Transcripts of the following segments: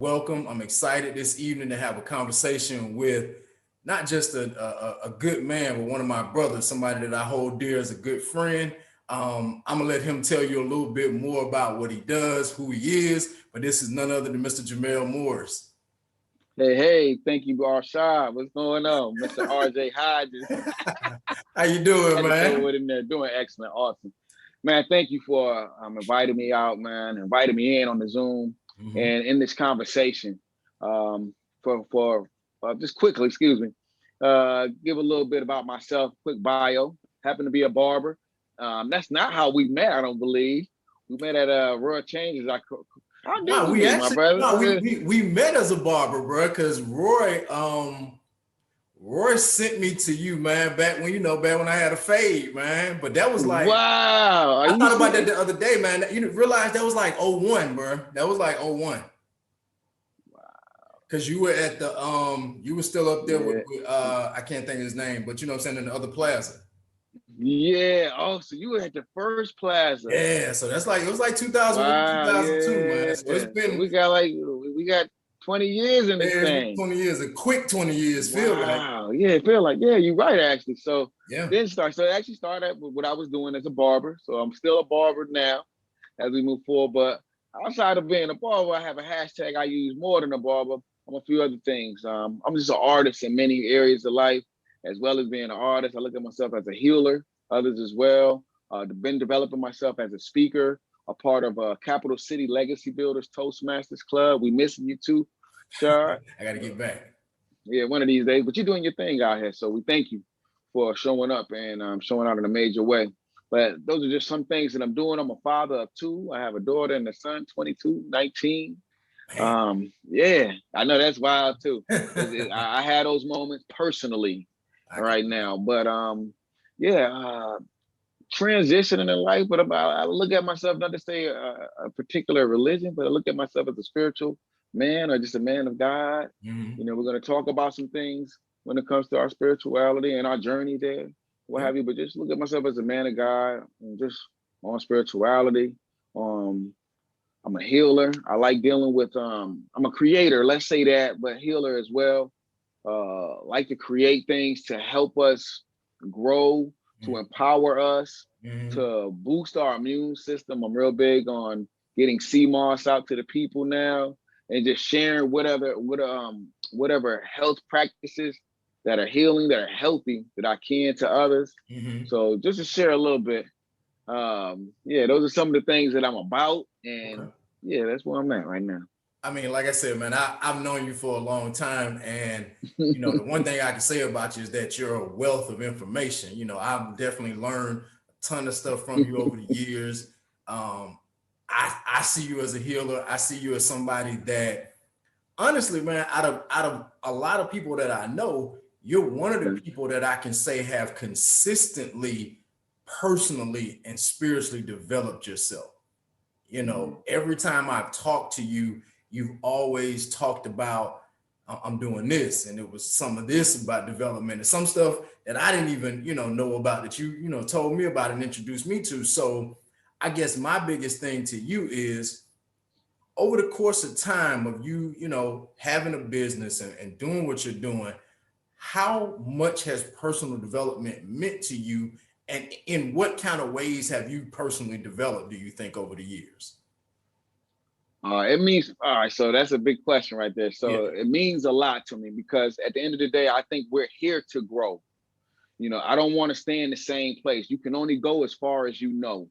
welcome. I'm excited this evening to have a conversation with not just a good man, but one of my brothers, somebody that I hold dear as a good friend. I'm gonna let him tell you a little bit more about what he does, who he is, but this is none other than Mr. Jamel Morris. Hey, thank you, Rashad. What's going on, Mr. RJHodges? How you doing, Had to throw man? it in there. Doing excellent, awesome, man. Thank you for inviting me out, man. Inviting me in on the Zoom Mhm. and in this conversation. For just quickly, excuse me, give a little bit about myself. Quick bio. Happen to be a barber. That's not how we met. I don't believe we met at Royal Changes. How did No, we we meet, my actually brother? no, we met as a barber, bro, because Roy sent me to you, man, back when I had a fade, man. But that was like, Wow, are I you thought about that serious? the other day, man. You realize that was like '01, bro. That was like '01. Cause you were at the you were still up there Yeah. with I can't think of his name, but you know what I'm saying, in the other plaza. Yeah. Oh, so you were at the first plaza. Yeah, so that's like it was like 2001, Wow. 2002, man. Yeah. So it's So been, we got 20 years in yeah, this it's been thing. 20 years, a quick 20 years, feel like. Wow. Yeah, it feel like, yeah, you're right, actually. So Yeah. then start. So it actually started with what I was doing as a barber. So I'm still a barber now as we move forward. But outside of being a barber, I have a hashtag I use more than a barber. I'm a few other things. I'm just an artist in many areas of life, as well as being an artist. I look at myself as a healer, others as well. Been developing myself as a speaker, a part of Capital City Legacy Builders Toastmasters Club. We missing you too, Shard. I gotta get back. Yeah, one of these days. But you're doing your thing out here, so we thank you for showing up and showing out in a major way. But those are just some things that I'm doing. I'm a father of two. I have a daughter and a son, 22, 19. Yeah, I know that's wild too. I had those moments personally I can right now, but yeah, transitioning in life. But I look at myself not to say a particular religion, but I look at myself as a spiritual man or just a man of God. Mhm. We're going to talk about some things when it comes to our spirituality and our journey there, what Yeah. have you. But just look at myself as a man of God and just on spirituality. Um, I'm a healer. I like dealing with I'm a creator, let's say that, but healer as well. Like to create things to help us grow, to Mhm. empower us, Mhm. to boost our immune system. I'm real big on getting CMOS out to the people now and just sharing whatever health practices that are healing, that are healthy, that I can to others. Mhm. So just to share a little bit, yeah, those are some of the things that I'm about, Okay. and yeah, that's where I'm at right now. I mean, like I said, man, I've known you for a long time. And, the one thing I can say about you is that you're a wealth of information. I've definitely learned a ton of stuff from you over the years. Um, I see you as a healer. I see you as somebody that, honestly, man, out of a lot of people that I know, you're one of the Okay. people that I can say have consistently, personally, and spiritually developed yourself. Mhm. Every time I've talked to you, you've always talked about, I'm doing this, and it was some of this about development and some stuff that I didn't even, know about, that you told me about and introduced me to. So I guess my biggest thing to you is, over the course of time of you, having a business and doing what you're doing, how much has personal development meant to you, and in what kind of ways have you personally developed, do you think, over the years? It means all right. So that's a big question right there. Yeah. So it means a lot to me because at the end of the day, I think we're here to grow. I don't want to stay in the same place. You can only go as far as you know.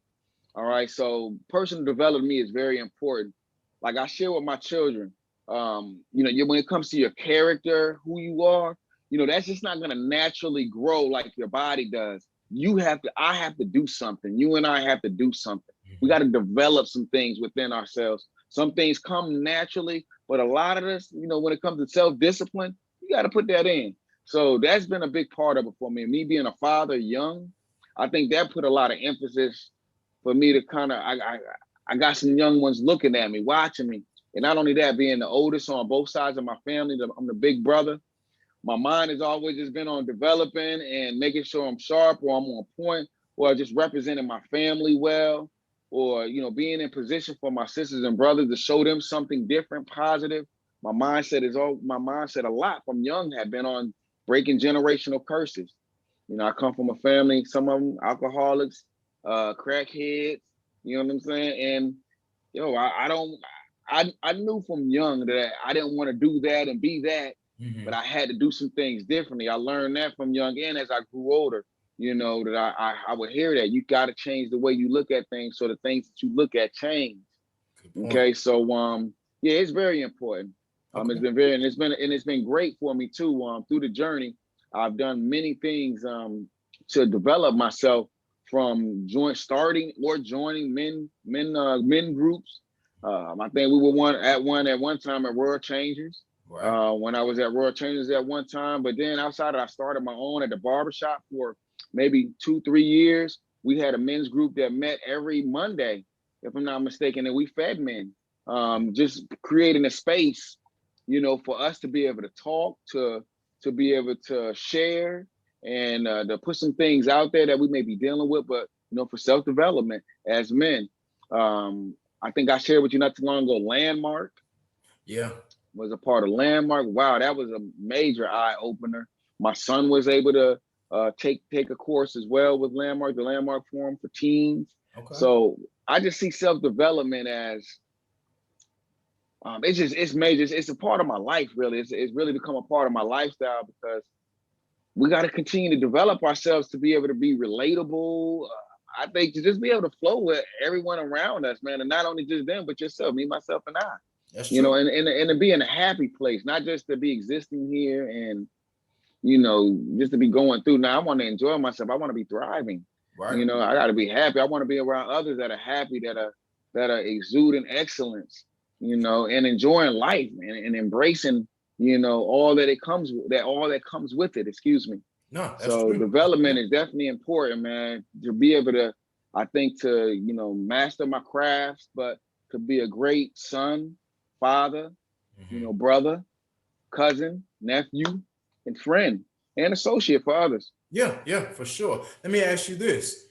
All right. So personal development to me is very important. Like I share with my children, when it comes to your character, who you are, that's just not gonna naturally grow like your body does. I have to do something. You and I have to do something. We got to develop some things within ourselves. Some things come naturally, but a lot of this, when it comes to self-discipline, you got to put that in. So that's been a big part of it for me. Me being a father young, I think that put a lot of emphasis for me to kind of I got some young ones looking at me, watching me. And not only that, being the oldest on both sides of my family, I'm the big brother. My mind has always just been on developing and making sure I'm sharp or I'm on point or just representing my family well or being in position for my sisters and brothers to show them something different, positive. my mindset a lot from young had been on breaking generational curses. You know, I come from a family, some of them alcoholics, crackheads, you know what I'm saying? And yo, I knew from young that I didn't want to do that and be that, but I had to do some things differently. I learned that from young, and as I grew older, you know, that I would hear that you got to change the way you look at things, so the things that you look at change. Okay, so yeah, it's very important. Okay. It's been great for me too. Through the journey, I've done many things to develop myself, from starting or joining men groups. I think we were at one time at World Changers. Right. When I was at World Changers at one time, but then outside of, I started my own at the barbershop for maybe 2-3 years. We had a men's group that met every Monday, if I'm not mistaken, and we fed men. Just creating a space, you know, for us to be able to talk, to be able to share, and to put some things out there that we may be dealing with, but you know, for self-development as men. I think I shared with you not too long ago, Landmark. Yeah. Was a part of Landmark. Wow, that was a major eye opener. My son was able to take a course as well with Landmark, the Landmark Forum for Teens. Okay. So I just see self-development as it's major. It's a part of my life, really. It's really become a part of my lifestyle, because we got to continue to develop ourselves to be able to be relatable. I think to just be able to flow with everyone around us, man, and not only just them, but yourself, me, myself, and I. That's true. You know, and to be in a happy place, not just to be existing here and, you know, just to be going through. Now, I want to enjoy myself. I want to be thriving. Right. You know, I got to be happy. I want to be around others that are happy, that are exuding excellence, you know, and enjoying life and embracing, you know, all that comes with it. Excuse me. No, that's so true. Development is definitely important, man, to be able to, I think, to, you know, master my crafts, but to be a great son, father, you know, brother, cousin, nephew, and friend, and associate for others. Yeah, for sure. Let me ask you this.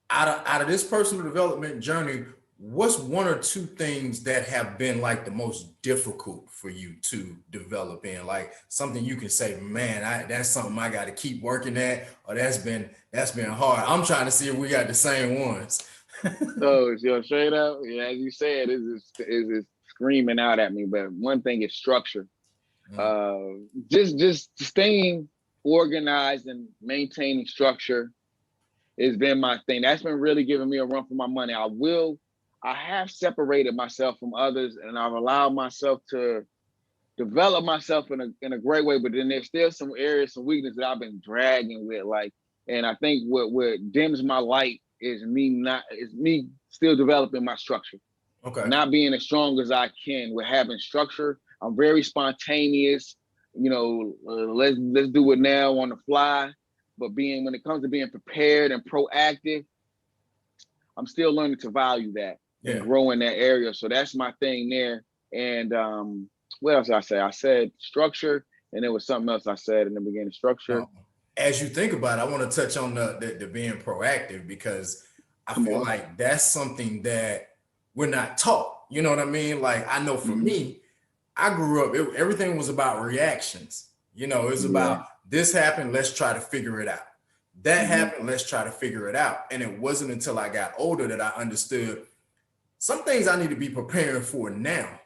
Out of this personal development journey, what's one or two things that have been like the most difficult for you to develop in? Like something you can say, man, that's something I got to keep working at, or that's been hard. I'm trying to see if we got the same ones. So, straight up, yeah, as you said, is screaming out at me. But one thing is structure. Just staying organized and maintaining structure has been my thing. That's been really giving me a run for my money. I have separated myself from others, and I've allowed myself to develop myself in a great way. But then there's still some areas, some weaknesses that I've been dragging with, like. And I think what dims my light is me still developing my structure. Okay. Not being as strong as I can with having structure. I'm very spontaneous. You know, let's do it now on the fly. But when it comes to being prepared and proactive, I'm still learning to value that and grow in that area. So that's my thing there. And what else did I say? I said structure, and there was something else I said in the beginning. Structure. As you think about it, I want to touch on the being proactive, because I feel like that's something that we're not taught. You know what I mean? Like, I know for me, I grew up, everything was about reactions. You know, it was about this happened, let's try to figure it out. That happened, let's try to figure it out. And it wasn't until I got older that I understood some things I need to be preparing for now.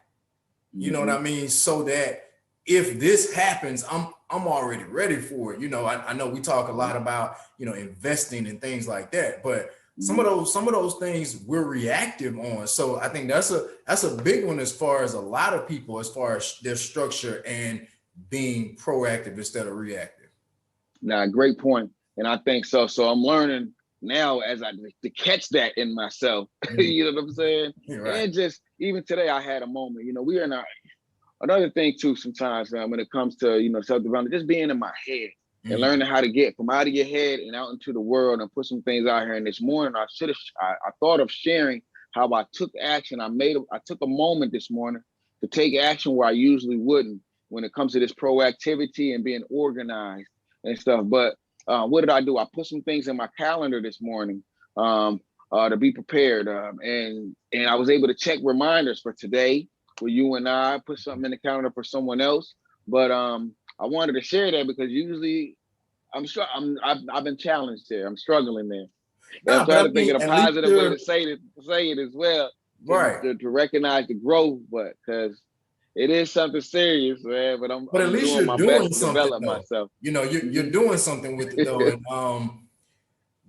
You know what I mean? So that if this happens, I'm already ready for it. You know, I know we talk a lot about, you know, investing and things like that, but some of those things we're reactive on. So I think that's a big one as far as a lot of people, as far as their structure and being proactive instead of reactive. Nah, great point. And I think so. So I'm learning now to catch that in myself. You know what I'm saying? Right. And just even today I had a moment, you know, we are not. Another thing too, sometimes when it comes to, you know, self-development, just being in my head and learning how to get from out of your head and out into the world and put some things out here. And this morning, I thought of sharing how I took action. I took a moment this morning to take action where I usually wouldn't when it comes to this proactivity and being organized and stuff. But what did I do? I put some things in my calendar this morning to be prepared. And I was able to check reminders for today, where you and I put something in the calendar for someone else. But I wanted to share that because usually I've been challenged there. I'm struggling there. And I'm Nah, but trying I to think mean, of a at least positive way you're to say it as well, right. to recognize the growth, but because it is something serious, man. But But at I'm least doing you're my best doing to something develop though. myself. You know, you're doing something with it though. And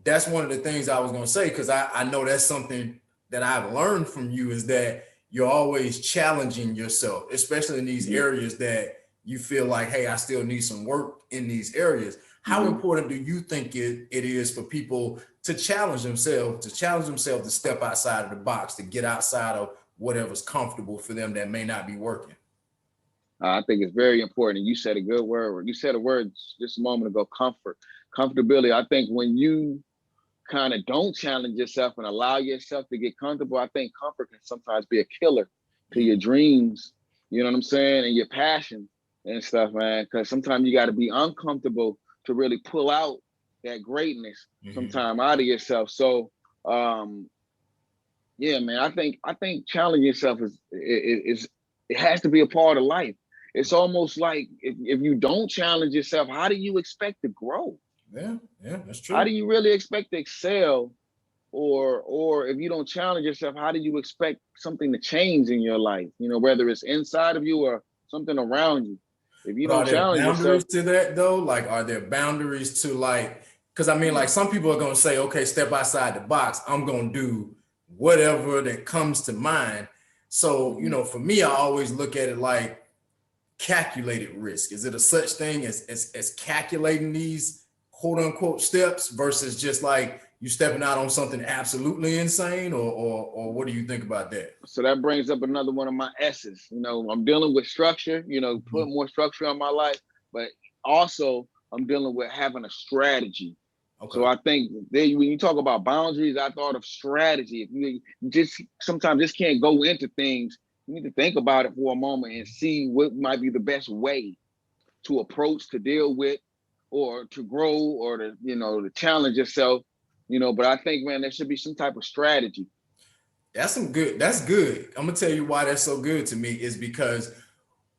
that's one of the things I was gonna say, because I know that's something that I've learned from you, is that you're always challenging yourself, especially in these Mhm. areas that you feel like, hey, I still need some work in these areas. How Mhm. important do you think it is for people to challenge themselves, to step outside of the box, to get outside of whatever's comfortable for them that may not be working? I think it's very important. You said a good word. You said a word just a moment ago, comfort, comfortability. I think when you kind of don't challenge yourself and allow yourself to get comfortable, I think comfort can sometimes be a killer to your dreams, you know what I'm saying, and your passion and stuff, man. Because sometimes you got to be uncomfortable to really pull out that greatness Mm-hmm. sometime out of yourself. So, yeah, man, I think challenging yourself is it has to be a part of life. It's almost like if you don't challenge yourself, how do you expect to grow? Yeah, yeah, that's How true. do you really expect to excel? Or if you don't challenge yourself, how do you expect something to change in your life? You know, whether it's inside of you or something around you. If you But don't are there challenge yourself, boundaries to that though? Like, are there boundaries to, like, because I mean, like, some people are gonna say, okay, step outside the box. I'm gonna do whatever that comes to mind. So, you mhm. know, for me, I always look at it like calculated risk. Is it a such thing as calculating these quote unquote steps versus just like you stepping out on something absolutely insane, or what do you think about that? So that brings up another one of my S's. You know, I'm dealing with structure, you know, Mhm. put more structure on my life, but also I'm dealing with having a strategy. So Okay. I think when you talk about boundaries, I thought of strategy. If you just sometimes just can't go into things, you need to think about it for a moment and see what might be the best way to approach, to deal with, or to grow, or to, you know, to challenge yourself. You know, but I think, man, there should be some type of strategy. That's good. I'm gonna tell you why that's so good to me is because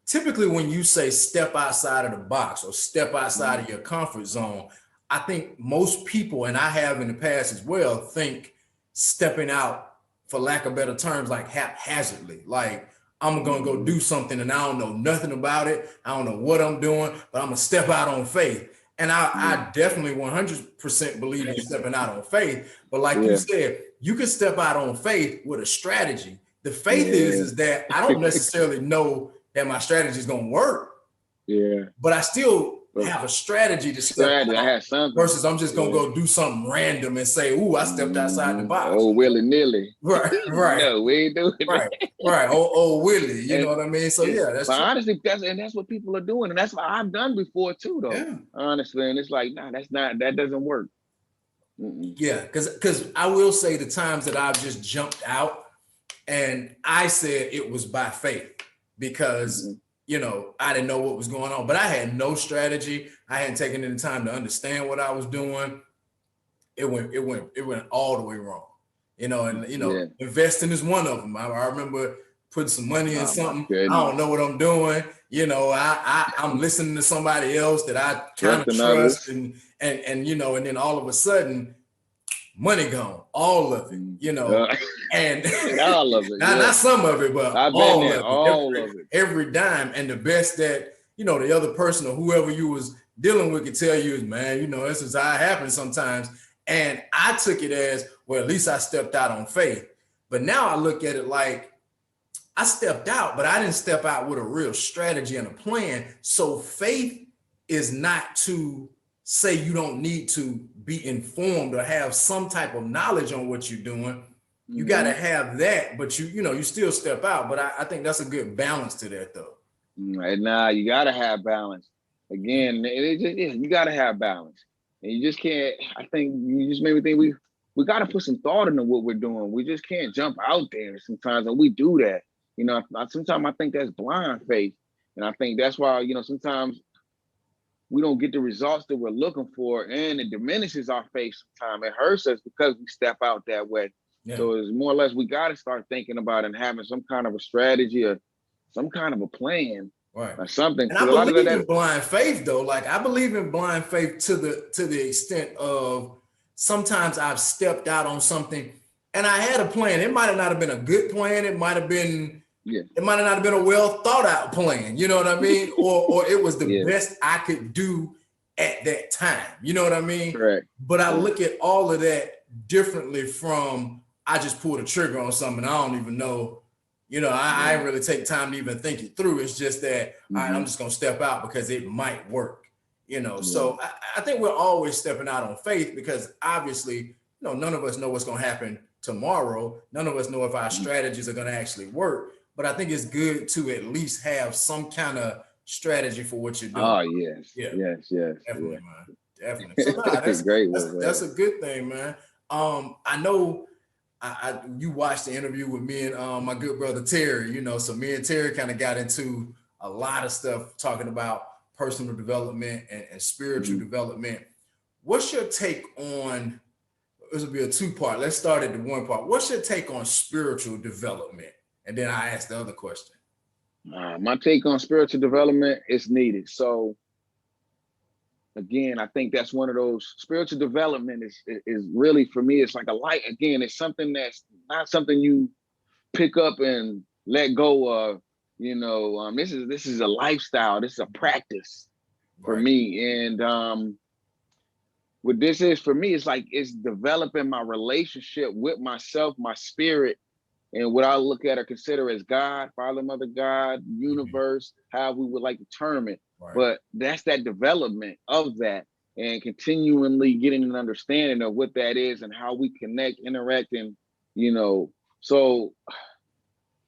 typically when you say step outside of the box or step outside Mhm. of your comfort zone, I think most people, and I have in the past as well, think stepping out, for lack of better terms, like haphazardly. Like, I'm gonna go Mhm. do something and I don't know nothing about it. I don't know what I'm doing, but I'm gonna step out on faith. And I definitely 100% believe in stepping out on faith. But like you Yeah. said, you can step out on faith with a strategy. The faith Yeah. is that I don't necessarily know that my strategy is going to work, Yeah. but I still But have a strategy to step strategy, I out had something. versus I'm just going to Yeah. go do something random and say, ooh, I stepped outside the box. Oh, willy nilly. Right, right, No, we ain't doing right, that. right. Oh, Willie, you know And what I mean? So yeah, yeah, that's but true. honestly, that's what people are doing, and that's what I've done before too, though. Yeah. Honestly, and it's like, nah, that doesn't work. Mm-mm. Yeah, because I will say the times that I've just jumped out and I said it was by faith because, Mm-mm. you know, I didn't know what was going on, but I had no strategy. I hadn't taken any time to understand what I was doing. It went all the way wrong. You know, and you know, Yeah. investing is one of them. I remember putting some money in Oh my something. I don't goodness. know what I'm doing. You know, I'm listening to somebody else that I kind of Trusting trust, others. and you know, and then all of a sudden money gone, all of it, Mm. you know, and All of it. not Yeah. some of it, but I've been all there. of it, All of it. every dime. And the best that, you know, the other person or whoever you was dealing with could tell you is, man, you know, this is how it happens sometimes. And I took it as, well, at least I stepped out on faith. But now I look at it like I stepped out, but I didn't step out with a real strategy and a plan. So faith is not to say you don't need to be informed or have some type of knowledge on what you're doing. You got to Hmm. have that, but you know, you still step out. But I think that's a good balance to that, though. Right now, you gotta have balance. Again, yeah, you gotta have balance, and you just can't. I think you just made me think we gotta put some thought into what we're doing. We just can't jump out there sometimes, and we do that. You know, sometimes I think that's blind faith, and I think that's why, you know, sometimes we don't get the results that we're looking for, and it diminishes our faith. Sometimes it hurts us because we step out that way. Yeah. So it's more or less we got to start thinking about and having some kind of a strategy, some kind of a plan right, or something. and I believe in blind faith though. Like I believe in blind faith to the extent of sometimes I've stepped out on something and I had a plan. It might have not have been a good plan. It might have been, it might have not have been a well thought out plan. You know what I mean? Or it was the best I could do at that time. You know what I mean? Correct. But I look at all of that differently from I just pulled a trigger on something. I don't even know. You know, I didn't really take time to even think it through. It's just that all right, I'm just gonna step out because it might work. You know, so I think we're always stepping out on faith because obviously, you know, none of us know what's gonna happen tomorrow. None of us know if our strategies are gonna actually work. But I think it's good to at least have some kind of strategy for what you're doing. Oh yes, definitely, man, definitely. So that's great. That's a good thing, man. I know. You watched the interview with me and my good brother Terry, you know, so me and Terry kind of got into a lot of stuff talking about personal development and spiritual development. What's your take on, this will be a two-part. Let's start at the one part. What's your take on spiritual development? And then I ask the other question. My take on spiritual development is needed. So again, I think that's one of those spiritual development is really for me, it's like a light. Again, it's something that's not something you pick up and let go of. You know, this is a lifestyle. This is a practice for me. And what this is for me, it's like it's developing my relationship with myself, my spirit, and what I look at or consider as God, Father, Mother, God, universe, how we would like to term it. But that's that development of that and continually getting an understanding of what that is and how we connect, interact, and, you know, so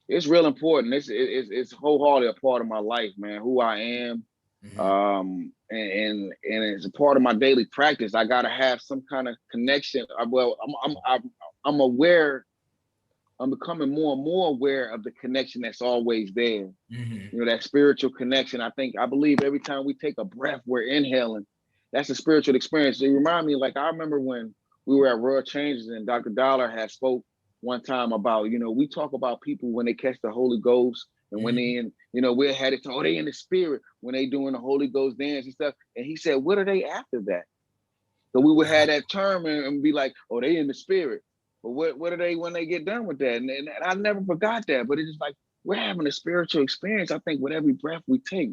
it's real important. It's wholeheartedly a part of my life, man, who I am. And it's a part of my daily practice. I got to have some kind of connection. Well, I'm aware. I'm becoming more and more aware of the connection that's always there. You know, that spiritual connection. I believe every time we take a breath, we're inhaling. That's a spiritual experience. It reminds me, like, I remember when we were at Royal Changes and Dr. Dollar had spoke one time about, you know, we talk about people when they catch the Holy Ghost and when they in, you know, we had it, oh, they in the spirit when they doing the Holy Ghost dance and stuff. And he said, what are they after that? So we would have that term and be like, oh, they in the spirit. But what are they when they get done with that? And I never forgot that. But it's just like we're having a spiritual experience, I think, with every breath we take.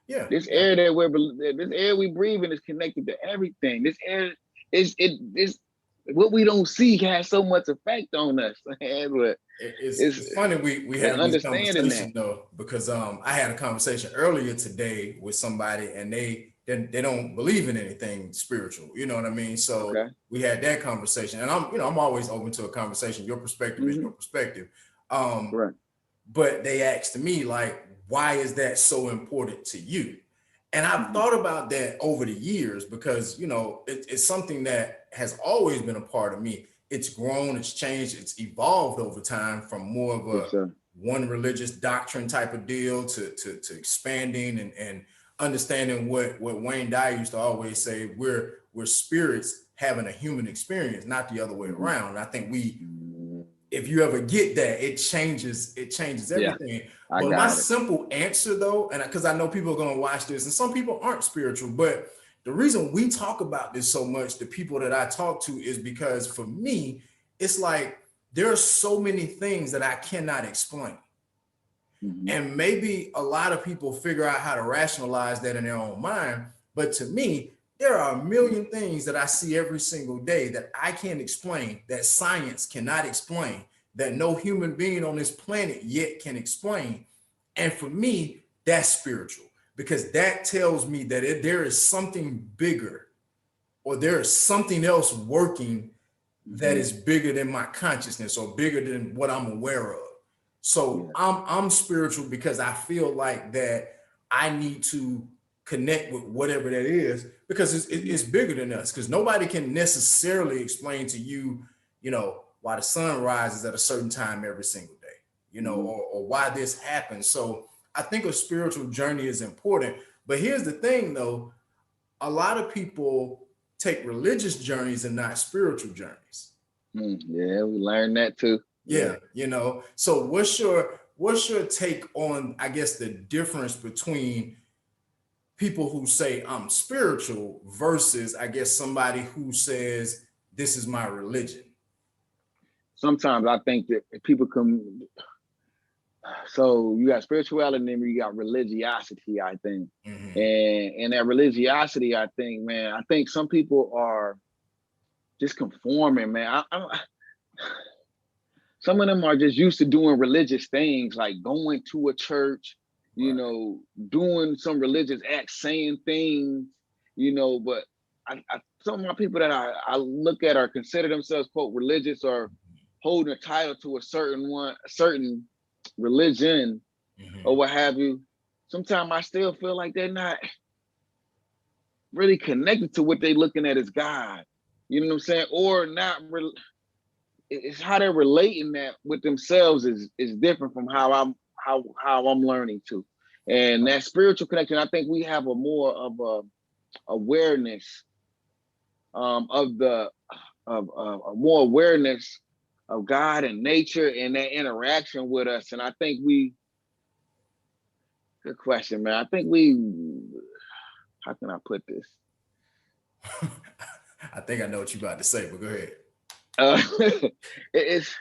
Yeah. This air that this air we breathe in is connected to everything. This air is what we don't see has so much effect on us. It's funny we have this conversation though, because I had a conversation earlier today with somebody and they don't believe in anything spiritual, you know what I mean? So we had that conversation, and I'm always open to a conversation. Your perspective is your perspective. But they asked me, like, why is that so important to you? And I've thought about that over the years because, you know, it's something that has always been a part of me. It's grown, it's changed, it's evolved over time from more of a one religious doctrine type of deal to expanding and understanding what Wayne Dyer used to always say, we're spirits having a human experience, not the other way around. And I think if you ever get that, it changes everything. But my simple answer though, and because I know people are going to watch this and some people aren't spiritual, but the reason we talk about this so much, the people that I talk to, is because for me, it's like there are so many things that I cannot explain. And maybe a lot of people figure out how to rationalize that in their own mind. But to me, there are a million things that I see every single day that I can't explain, that science cannot explain, that no human being on this planet yet can explain. And for me, that's spiritual, because that tells me that there is something bigger, or there is something else working that is bigger than my consciousness or bigger than what I'm aware of. So I'm spiritual because I feel like that I need to connect with whatever that is, because it's bigger than us, because nobody can necessarily explain to you, you know, why the sun rises at a certain time every single day, you know, or why this happens. So I think a spiritual journey is important. But here's the thing though, a lot of people take religious journeys and not spiritual journeys. Yeah, we learned that too. Yeah, you know, so what's your what's your take on, I guess, the difference between people who say I'm spiritual versus, I guess, somebody who says this is my religion? Sometimes I think that people come. So you got spirituality and then you got religiosity, I think. Mm-hmm. And that religiosity, I think, man, I think some people are just conforming, man. Some of them are just used to doing religious things, like going to a church, you know, doing some religious acts, saying things, you know, but some of my people that I look at or consider themselves, quote, religious or holding a title to a certain religion or what have you, sometimes I still feel like they're not really connected to what they're looking at as God. You know what I'm saying? Or not. It's how they're relating that with themselves is different from how I'm learning to. And that spiritual connection, I think we have a more of a awareness of a more awareness of God and nature and that interaction with us. And I think good question, man. I think how can I put this? I think I know what you're about to say, but go ahead. It's,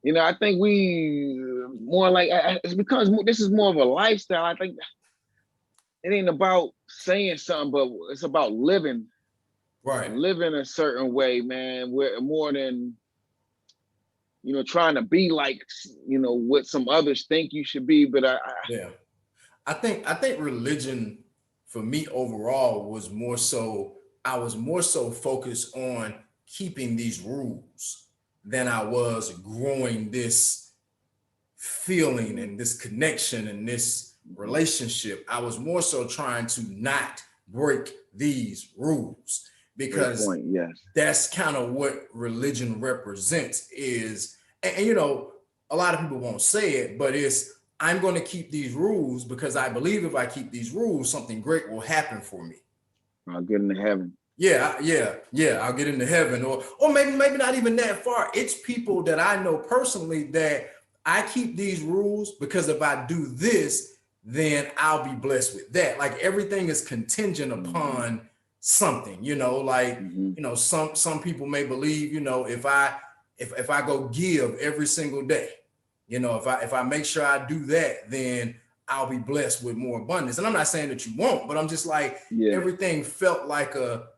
you know, I think we more like, it's because this is more of a lifestyle. I think it ain't about saying something, but it's about living a certain way, man. We're more than, you know, trying to be like, you know, what some others think you should be. But I think religion for me overall was more so, I was more so focused on keeping these rules than I was growing this feeling and this connection and this relationship. I was more so trying to not break these rules, because that's kind of what religion represents is, and you know, a lot of people won't say it, but it's, I'm going to keep these rules because I believe if I keep these rules, something great will happen for me. I'll get into heaven. Yeah, I'll get into heaven, or maybe not even that far. It's people that I know personally that I keep these rules because if I do this, then I'll be blessed with that. Like everything is contingent upon something, you know, like, you know, some people may believe, you know, if I go give every single day, you know, if I make sure I do that, then I'll be blessed with more abundance. And I'm not saying that you won't, but I'm just like, everything felt like a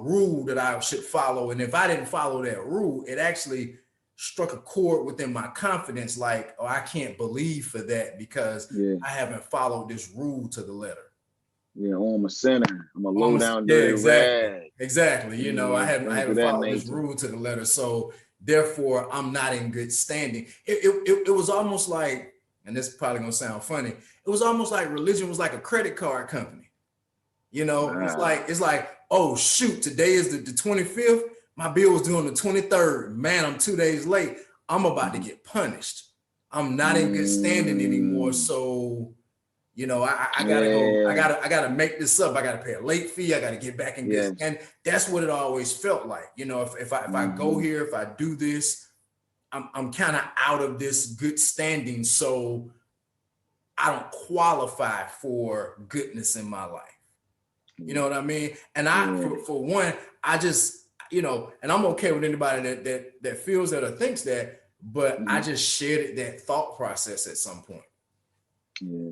rule that I should follow. And if I didn't follow that rule, it actually struck a chord within my confidence. Like, oh, I can't believe for that because I haven't followed this rule to the letter. Yeah, oh, I'm a sinner. I'm a low down dirty rag. Exactly. You know, I haven't followed this rule to the letter. So therefore I'm not in good standing. It was almost like, and this is probably gonna sound funny, it was almost like religion was like a credit card company. You know, it's like, oh shoot, today is the 25th. My bill was due on the 23rd. Man, I'm 2 days late. I'm about to get punished. I'm not in good standing anymore. So, you know, I gotta go. I gotta make this up. I gotta pay a late fee. I gotta get back in good. And that's what it always felt like. You know, if I go here, if I do this, I'm kind of out of this good standing. So I don't qualify for goodness in my life. You know what I mean? And for one, I just, you know, and I'm okay with anybody that feels that or thinks that, but I just shared that thought process at some point. Yeah.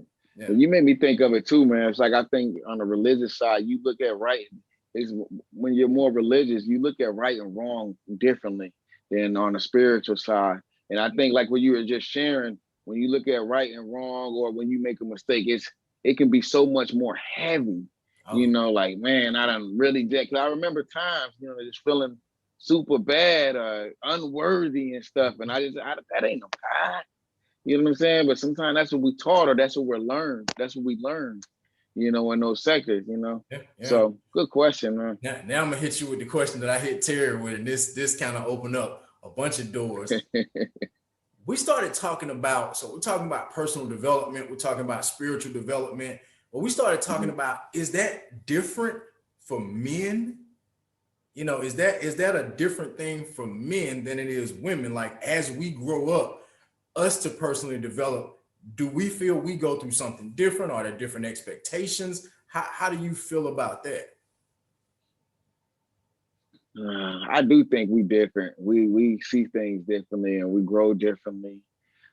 You made me think of it too, man. It's like, I think on the religious side, you look at right, is when you're more religious, you look at right and wrong differently than on the spiritual side. And I think like what you were just sharing, when you look at right and wrong, or when you make a mistake, it can be so much more heavy. You know, like, man, I done really did. Cause I remember times, you know, just feeling super bad or unworthy and stuff. And that ain't no God. You know what I'm saying? But sometimes that's what we taught, or that's what we're learned. That's what we learned, you know, in those sectors, you know? So good question, man. Now I'm gonna hit you with the question that I hit Terry with, and this kind of opened up a bunch of doors. We started talking about, so we're talking about personal development. We're talking about spiritual development. But we started talking about, is that different for men? You know, is that a different thing for men than it is women? Like, as we grow up, us to personally develop, do we feel we go through something different? Are there different expectations? How do you feel about that? I do think we different. We see things differently and we grow differently.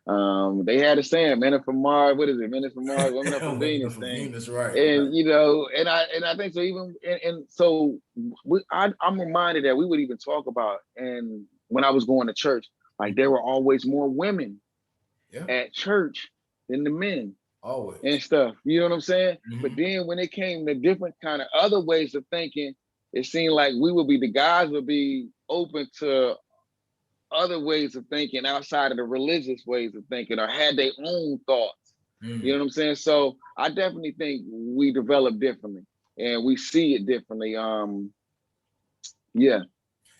They had a saying, men are from Mars. What is it? Men are from Mars, women are from Venus thing. Venus, right? And I think so. Even and so, I'm reminded that we would even talk about, and when I was going to church, like there were always more women at church than the men, always and stuff. You know what I'm saying? Mm-hmm. But then when it came to different kind of other ways of thinking, it seemed like the guys would be open to other ways of thinking outside of the religious ways of thinking, or had their own thoughts. You know what I'm saying? So I definitely think we develop differently and we see it differently.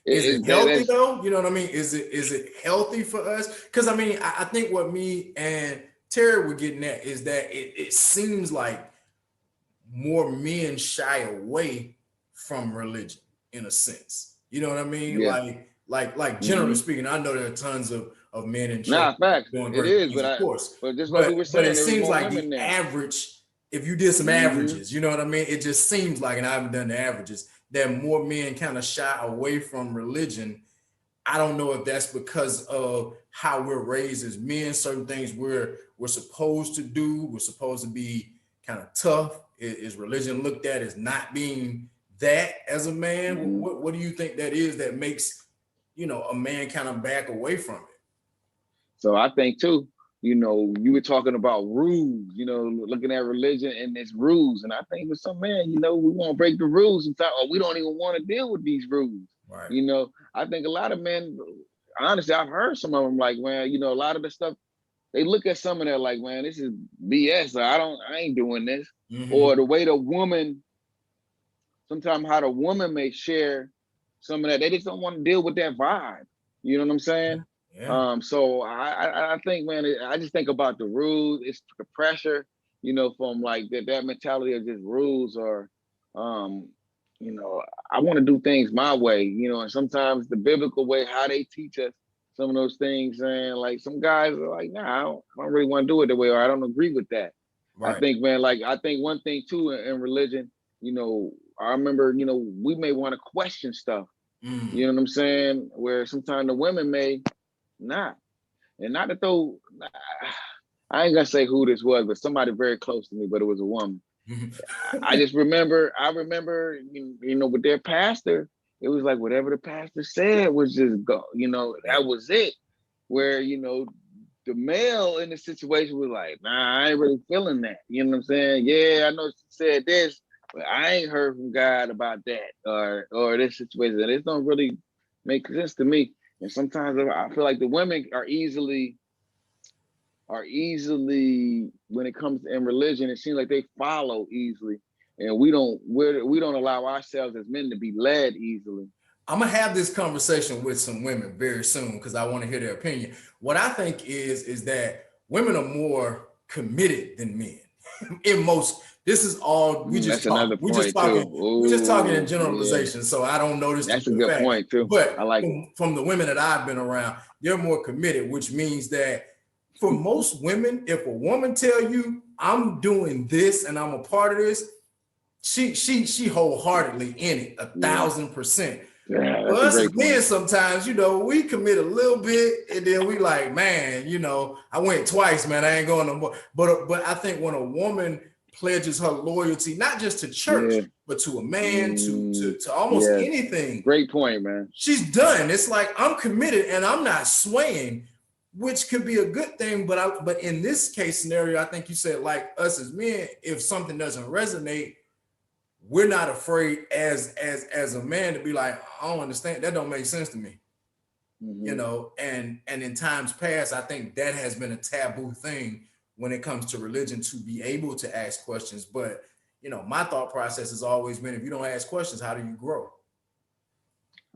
Is it healthy though? You know what I mean? Is it healthy for us? Because I mean, I think what me and Terry were getting at is that it seems like more men shy away from religion in a sense. You know what I mean? Yeah. Like generally speaking, I know there are tons of men in church. Nah, facts. Doing it great is, things, of course. But just like we were saying, but it seems like the average, if you did some averages, you know what I mean? It just seems like, and I haven't done the averages, that more men kind of shy away from religion. I don't know if that's because of how we're raised as men, certain things we're supposed to do. We're supposed to be kind of tough. Is religion looked at as not being that as a man? What do you think that is that makes, a man kind of back away from it? So I think too, you were talking about rules, looking at religion and its rules. And I think with some men, we want to break the rules and or we don't even want to deal with these rules. Right. I think a lot of men, honestly, I've heard some of them like, man, a lot of the stuff, they look at some of that like, man, this is BS. I ain't doing this. Or the way the woman, sometimes how the woman may share some of that, they just don't want to deal with that vibe. You know what I'm saying? Yeah. So I think, man, I just think about the rules. It's the pressure, from like that mentality of just rules, or, I want to do things my way, and sometimes the biblical way, how they teach us some of those things. And like some guys are like, nah, I don't really want to do it the way, or I don't agree with that. Right. I think, man, I think one thing too in religion, I remember, we may want to question stuff. You know what I'm saying? Where sometimes the women may not. And not to throw, I ain't gonna say who this was, but somebody very close to me, but it was a woman. I just remember, with their pastor, it was like whatever the pastor said was just go, that was it. Where, the male in the situation was like, nah, I ain't really feeling that. You know what I'm saying? Yeah, I know she said this, but I ain't heard from God about that or this situation. It don't really make sense to me. And sometimes I feel like the women are easily, when it comes to in religion, it seems like they follow easily, and we don't allow ourselves as men to be led easily. I'm gonna have this conversation with some women very soon because I want to hear their opinion. What I think is that women are more committed than men. In most, this is all we just talking. We're just talking in generalization. Yeah. So I don't know this. That's a good point too. But I like from the women that I've been around, they're more committed, which means that for most women, if a woman tell you I'm doing this and I'm a part of this, she wholeheartedly in it 1,000%. Yeah, for us as men, sometimes, we commit a little bit and then we like, man, I went twice, man, I ain't going no more. But I think when a woman pledges her loyalty, not just to church, but to a man, to almost anything. Great point, man. She's done. It's like, I'm committed and I'm not swaying, which could be a good thing. But in this case scenario, I think you said, like us as men, if something doesn't resonate, we're not afraid as a man to be like, I don't understand. That don't make sense to me. And in times past, I think that has been a taboo thing when it comes to religion, to be able to ask questions. But, my thought process has always been, if you don't ask questions, how do you grow?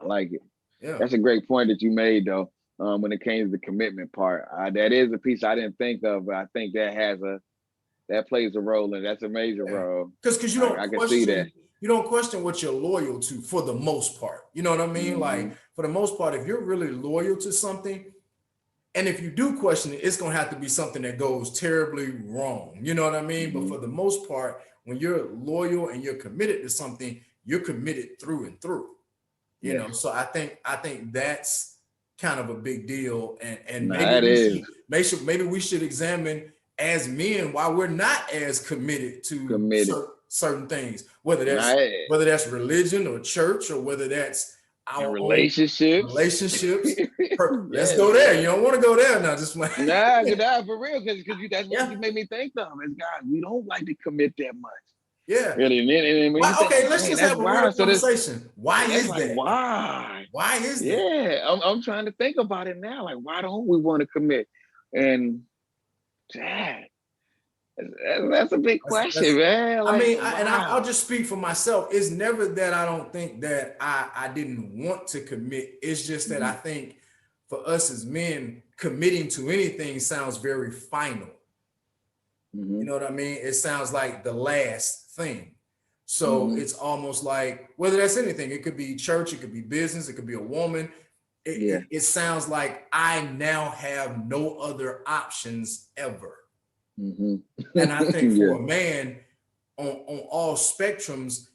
I like it. Yeah. That's a great point that you made, though, when it came to the commitment part. That is a piece I didn't think of, but I think that plays a role, and that's a major role. Because you don't, I can see that. You don't question what you're loyal to for the most part. You know what I mean? Like, for the most part, if you're really loyal to something And if you do question it, it's going to have to be something that goes terribly wrong. You know what I mean? But for the most part, when you're loyal and you're committed to something, you're committed through and through. You know, so I think that's kind of a big deal. And maybe we should examine as men why we're not as committed to certain things, whether that's religion or church, or whether that's our relationships. Let's go there. You don't want to go there now. Just nah, for real, because that's what you made me think of. As God, we don't like to commit that much. Yeah. Really. Okay, let's just have a real conversation. Why is that? Why is that? Yeah, I'm trying to think about it now. Like, why don't we want to commit? And that's a big question, man. Like, I mean, I'll just speak for myself. It's never that I don't think that I didn't want to commit. It's just that I think for us as men, committing to anything sounds very final. You know what I mean? It sounds like the last thing. So it's almost like, whether that's anything, it could be church, it could be business, it could be a woman. It sounds like I now have no other options ever. And I think for a man on all spectrums,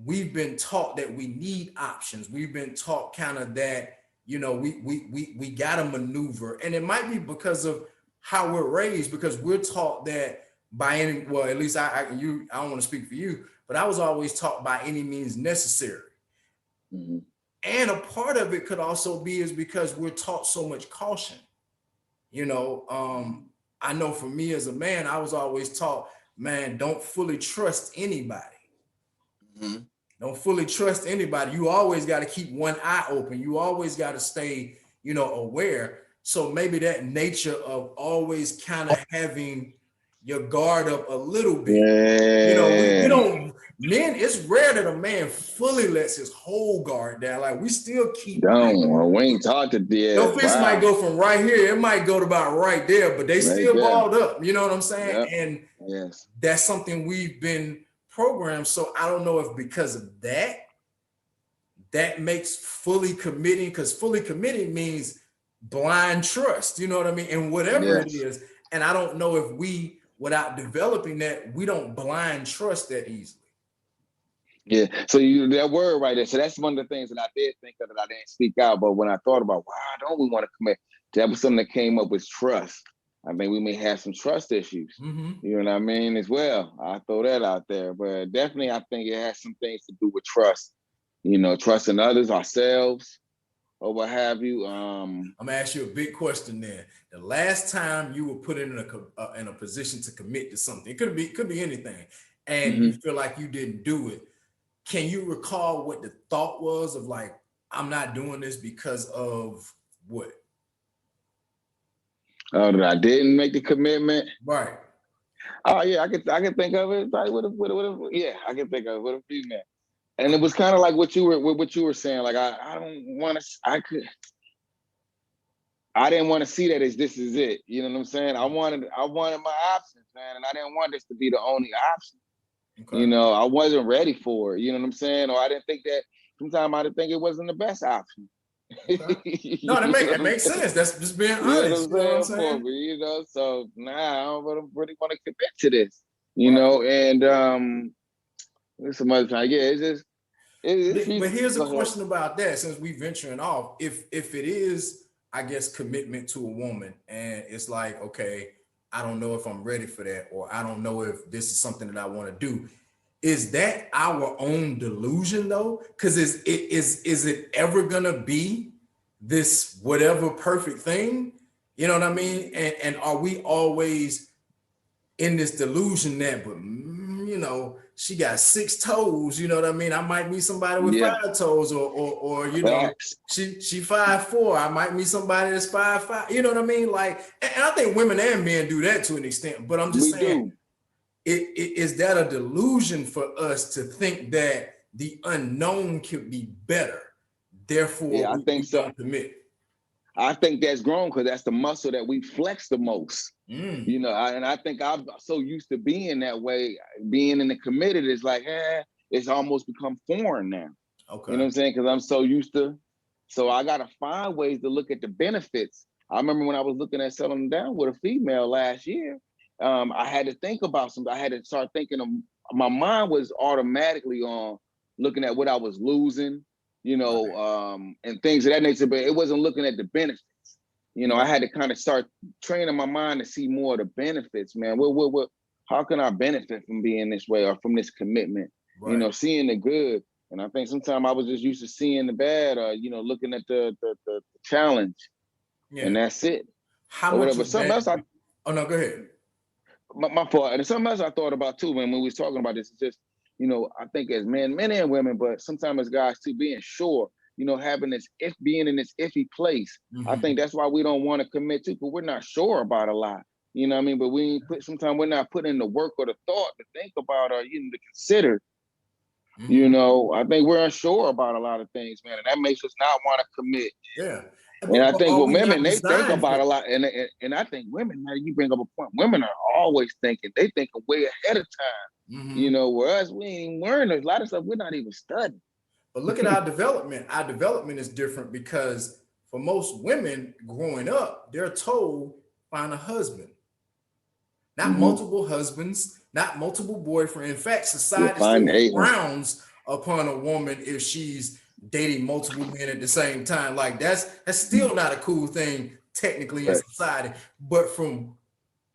we've been taught that we need options. We've been taught kind of that, you know, we got to maneuver. And it might be because of how we're raised, because we're taught that by any, well, at least I don't want to speak for you, but I was always taught by any means necessary. And a part of it could also be is because we're taught so much caution. You know, I know for me as a man, I was always taught, man, don't fully trust anybody. Don't fully trust anybody. You always got to keep one eye open. You always got to stay, you know, aware. So maybe that nature of always kind of having your guard up a little bit. You know, we don't, men, it's rare that a man fully lets his whole guard down. Like, we still keep. We ain't talked to the. Your fist might go from right here, it might go to about right there, but they still balled up. You know what I'm saying? And that's something we've been programmed. So I don't know if because of that makes fully committing, because fully committing means blind trust. You know what I mean? And whatever it is. And I don't know if we, without developing that, we don't blind trust that easily. Yeah, so that word right there. So that's one of the things that I did think of that I didn't speak out. But when I thought about why don't we want to commit, that was something that came up with trust. I mean, we may have some trust issues. You know what I mean, as well. I throw that out there, but definitely I think it has some things to do with trust. You know, trusting others, ourselves, or what have you. I'm gonna ask you a big question there. The last time you were put in a position to commit to something, it could be anything, and you feel like you didn't do it. Can you recall what the thought was of, like, I'm not doing this because of what? Oh, that I didn't make the commitment. Right. Oh yeah, I can think of it. Like yeah, I can think of it with a few men. And it was kind of like what you were saying. Like, I don't want to. I didn't want to see that as this is it. You know what I'm saying? I wanted my options, man, and I didn't want this to be the only option. Okay. You know, I wasn't ready for it. You know what I'm saying? Or I didn't think that. Sometimes I didn't think it wasn't the best option. Okay. No, that makes sense. That's just being honest. You know what I'm saying? You know, so I don't really want to commit to this. You know, and some other time, it's just. But here's a question about that. Since we venturing off, if it is, I guess, commitment to a woman, and it's like, okay, I don't know if I'm ready for that, or I don't know if this is something that I want to do. Is that our own delusion though? Because is it ever gonna be this whatever perfect thing? You know what I mean? And are we always in this delusion that, but you know, she got 6 toes, you know what I mean? I might meet somebody with 5 toes, or you know, she 5'4". I might meet somebody that's 5'5". You know what I mean? Like, and I think women and men do that to an extent, but I'm just saying, is that a delusion for us to think that the unknown could be better? Therefore, I think so. Don't commit. I think that's grown because that's the muscle that we flex the most. You know, and I think I'm so used to being that way, being in the committed. It's like, it's almost become foreign now. Okay. You know what I'm saying? Because I'm so used to. So I got to find ways to look at the benefits I remember when I was looking at settling down with a female last year, I had to think about something. I had to start thinking of, my mind was automatically on looking at what I was losing, and things of that nature, but it wasn't looking at the benefits. I had to kind of start training my mind to see more of the benefits, man. What, how can I benefit from being this way or from this commitment? Right. Seeing the good. And I think sometimes I was just used to seeing the bad or, looking at the challenge. Yeah. And that's it. How much of something else oh no, go ahead. My fault. And something else I thought about too, when we was talking about this, is just, I think as men and women, but sometimes as guys too, being sure, having this being in this iffy place. Mm-hmm. I think that's why we don't want to commit to, because we're not sure about a lot. You know what I mean? But sometimes we're not putting in the work or the thought to think about or to consider. Mm-hmm. I think we're unsure about a lot of things, man, and that makes us not want to commit. Yeah. And I think with women, they think about a lot, and I think women, now you bring up a point, women are always thinking, they thinking way ahead of time. Mm-hmm. Whereas we ain't learning a lot of stuff we're not even studying. But look at our development. Our development is different because for most women growing up, they're told, find a husband. Not multiple husbands, not multiple boyfriends. In fact, society still frowns upon a woman if she's dating multiple men at the same time. Like that's still not a cool thing technically in society. But from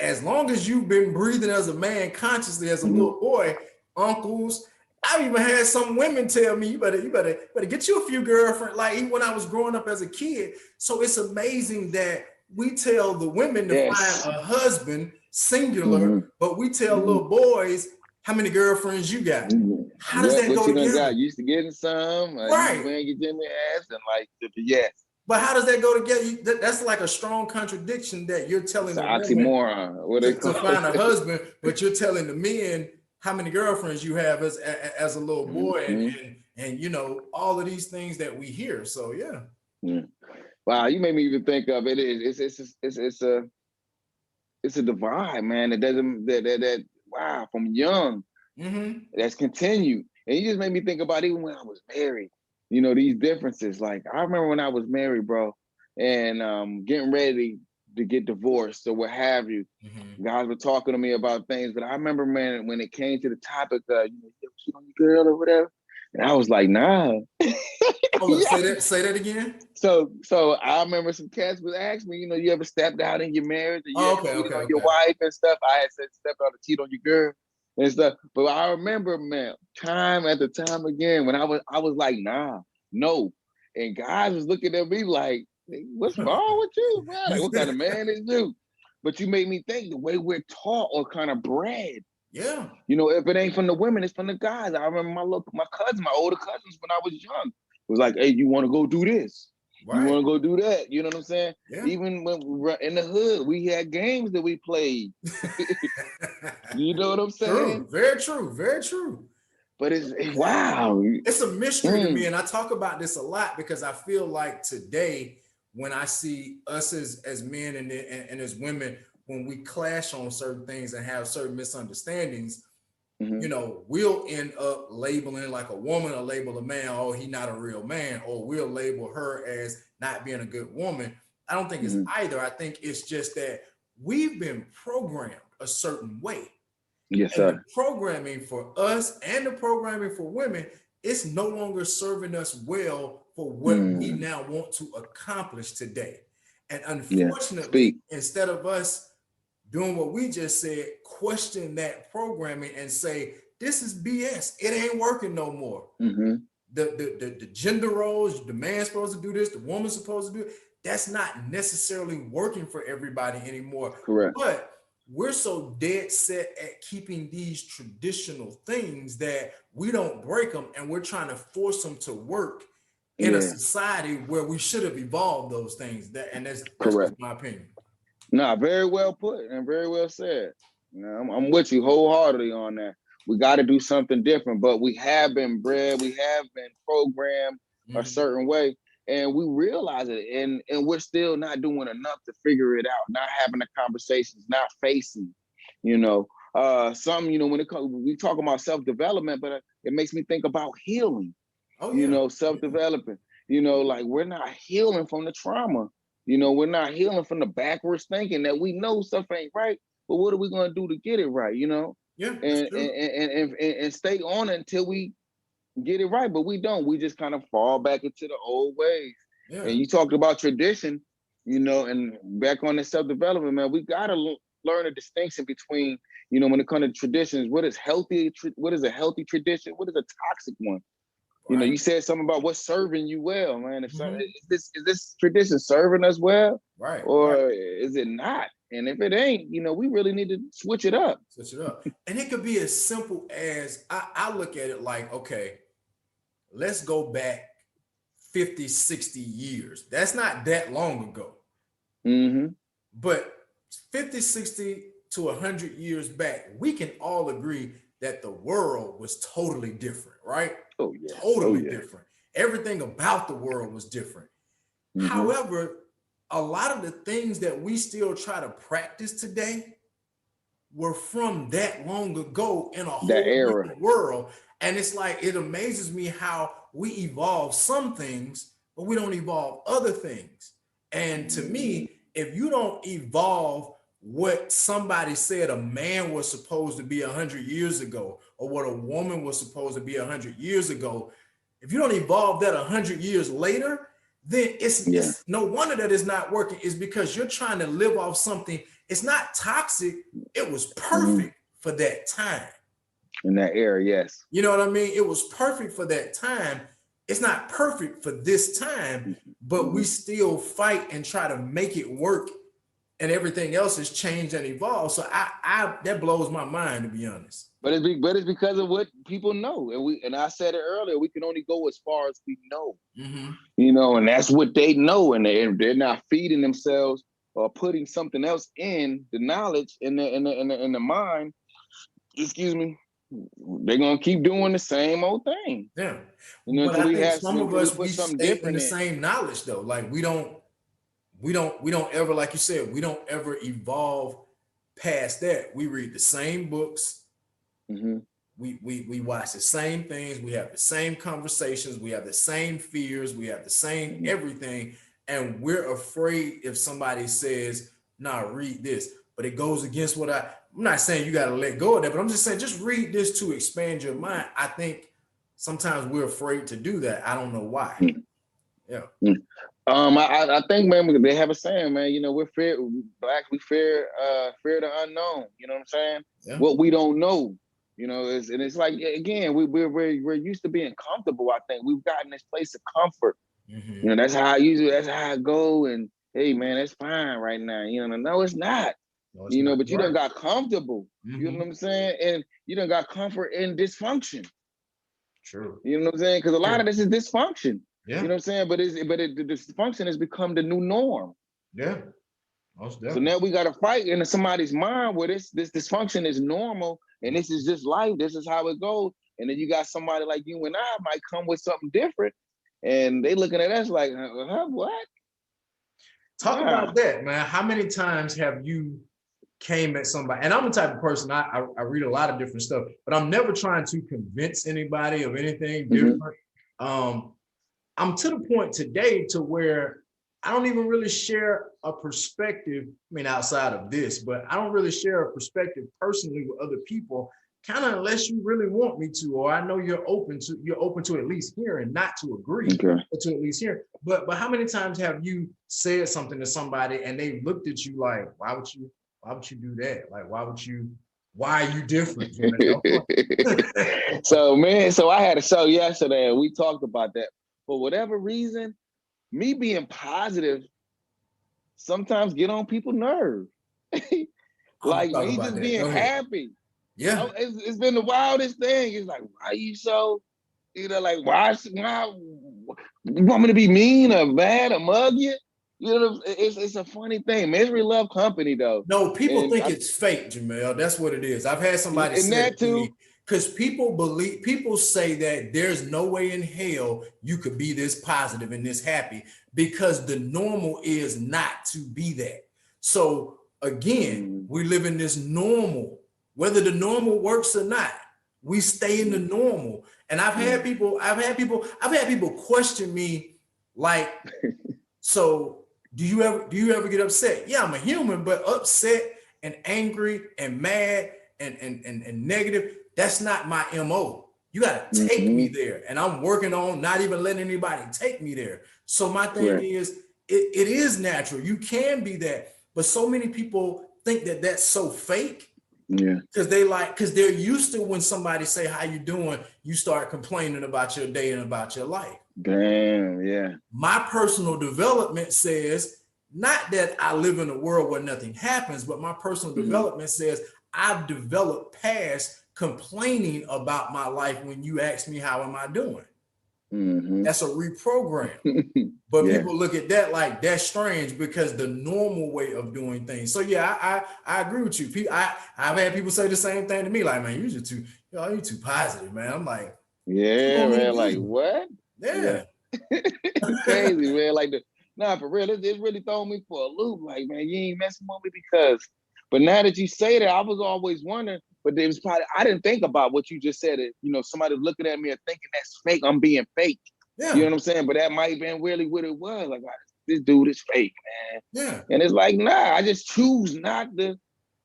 as long as you've been breathing as a man consciously as a little boy, uncles, I've even had some women tell me, you better get you a few girlfriends, like even when I was growing up as a kid. So it's amazing that we tell the women to find a husband, singular, but we tell little boys, how many girlfriends you got? How does that go together? Used to getting some, right? When you get in the ass and like, yes. But how does that go together? That's like a strong contradiction that you're telling the woman to find a husband, but you're telling the men how many girlfriends you have as a little boy, and all of these things that we hear. So yeah. Wow, you made me even think of it. It's a divide, man. It doesn't that wow, from young, that's continued. And you just made me think about even when I was married, these differences. Like I remember when I was married, bro, and getting ready to get divorced or what have you. Guys were talking to me about things, but I remember, man, when it came to the topic of you cheat on your girl or whatever, and I was like, nah. Say that again. So I remember some cats would ask me, you ever stepped out in your marriage or you cheated on your wife and stuff? I had said stepped out to cheat on your girl and stuff. But I remember, man, time after time again, when I was like, nah, no. And guys was looking at me like, what's wrong with you, man? Like, what kind of man is you? But you made me think the way we're taught or kind of bred. Yeah. If it ain't from the women, it's from the guys. I remember my older cousins when I was young. It was like, hey, you want to go do this? Right. You want to go do that? You know what I'm saying? Yeah. Even when we were in the hood, we had games that we played. You know what I'm saying? True. Very true. Very true. But it's wow. It's a mystery to me. And I talk about this a lot because I feel like today, when I see us as men and as women, when we clash on certain things and have certain misunderstandings, we'll end up labeling like a woman or label a man, oh, he's not a real man, or we'll label her as not being a good woman. I don't think it's either. I think it's just that we've been programmed a certain way. Yes, sir. And the programming for us and the programming for women, it's no longer serving us well for what we now want to accomplish today. And unfortunately, instead of us doing what we just said, question that programming and say, this is BS. It ain't working no more. The gender roles, the man's supposed to do this, the woman's supposed to do it. That's not necessarily working for everybody anymore. Correct. But we're so dead set at keeping these traditional things that we don't break them, and we're trying to force them to work in a society where we should have evolved those things. That's correct. My opinion. No, very well put and very well said. I'm with you wholeheartedly on that. We got to do something different, but we have been bred, we have been programmed a certain way, and we realize it, and we're still not doing enough to figure it out, not having the conversations, not facing, when it comes, we talk about self-development, but it makes me think about healing, self-development, like we're not healing from the trauma. We're not healing from the backwards thinking that we know stuff ain't right, but what are we gonna do to get it right? Yeah, And stay on it until we get it right, but we don't. We just kind of fall back into the old ways. Yeah. And you talked about tradition, and back on the self-development, man, we gotta learn a distinction between, when it comes to traditions, what is healthy, what is a healthy tradition, what is a toxic one. Right. You said something about what's serving you well, man. If is this tradition serving us well, right, or is it not? And if it ain't, we really need to switch it up. And it could be as simple as I look at it like, okay, let's go back 50, 60 years. That's not that long ago. But 50, 60 to 100 years back, we can all agree that the world was totally different, right? Oh, yeah. Totally different. Everything about the world was different. However, a lot of the things that we still try to practice today were from that long ago in a whole different world. And it's like, it amazes me how we evolve some things, but we don't evolve other things. And to me, if you don't evolve what somebody said a man was supposed to be 100 years ago, or what a woman was supposed to be 100 years ago, if you don't evolve that 100 years later, then it's no wonder that it's not working. It's because you're trying to live off something. It's not toxic. It was perfect for that time. In that era, yes. You know what I mean? It was perfect for that time. It's not perfect for this time, but we still fight and try to make it work, and everything else has changed and evolved. So I that blows my mind, to be honest. But it's because of what people know, and I said it earlier. We can only go as far as we know, and that's what they know, and they're not feeding themselves or putting something else in the knowledge in the mind. Excuse me. They're gonna keep doing the same old thing. Yeah, but I think some of us we stay in the same knowledge though. Like we don't ever, like you said, we don't ever evolve past that. We read the same books. We watch the same things. We have the same conversations. We have the same fears. We have the same everything. And we're afraid if somebody says, "Nah, read this," but it goes against what I'm not saying you got to let go of that, but I'm just saying, just read this to expand your mind. I think sometimes we're afraid to do that. I don't know why. Yeah. I think, man, they have a saying, man, we're blacks, we fear the unknown. You know what I'm saying? Yeah. What we don't know, and it's like, again, we're used to being comfortable. I think we've gotten this place of comfort. That's how I go. And hey, man, that's fine right now. No, it's not. But you done got comfortable. You know what I'm saying? And you done got comfort in dysfunction. True. You know what I'm saying? Because a lot of this is dysfunction. Yeah. You know what I'm saying? But the dysfunction has become the new norm. Yeah. Most definitely. So now we got to fight into somebody's mind where this dysfunction is normal and this is just life. This is how it goes. And then you got somebody like you and I might come with something different, and they looking at us like, what? Talk about that, man. How many times have you came at somebody, and I'm the type of person, I read a lot of different stuff, but I'm never trying to convince anybody of anything different. I'm to the point today to where I don't even really share a perspective, outside of this, but I don't really share a perspective personally with other people, kind of unless you really want me to, or I know you're open to at least hearing, not to agree, but to at least hear. But how many times have you said something to somebody and they looked at you like, why would you do that? Like, why are you different? So I had a show yesterday and we talked about that. For whatever reason, me being positive sometimes get on people's nerves. Like me just being happy. Yeah. It's been the wildest thing. It's like, why are you so, like, why you want me to be mean or bad or mug you? It's a funny thing. Misery love company, though. No, people think it's fake, Jamel. That's what it is. I've had somebody say that to me, because people say that there's no way in hell you could be this positive and this happy, because the normal is not to be that. So again, we live in this normal, whether the normal works or not, we stay in the normal. And I've had people question me like, so Do you ever get upset? Yeah, I'm a human, but upset and angry and mad and negative, that's not my MO. You got to take me there. And I'm working on not even letting anybody take me there. So my thing is, it is natural. You can be that. But so many people think that that's so fake. Yeah. Because they're used to when somebody say, how you doing? You start complaining about your day and about your life. Damn, yeah. My personal development says, not that I live in a world where nothing happens, but my personal development says I've developed past complaining about my life when you ask me, how am I doing? That's a reprogram. But people look at that like that's strange because the normal way of doing things. So yeah, I agree with you. I've had people say the same thing to me, like, man, you're too positive, man. I'm like, yeah, man, like what? Yeah. Crazy, man. Like for real, it really throw me for a loop. Like, man, you ain't messing with me because. But now that you say that, I was always wondering. But it was probably I didn't think about what you just said. Somebody looking at me and thinking that's fake. I'm being fake. Yeah. You know what I'm saying? But that might have been really what it was. Like, this dude is fake, man. Yeah. And it's like, nah, I just choose not to,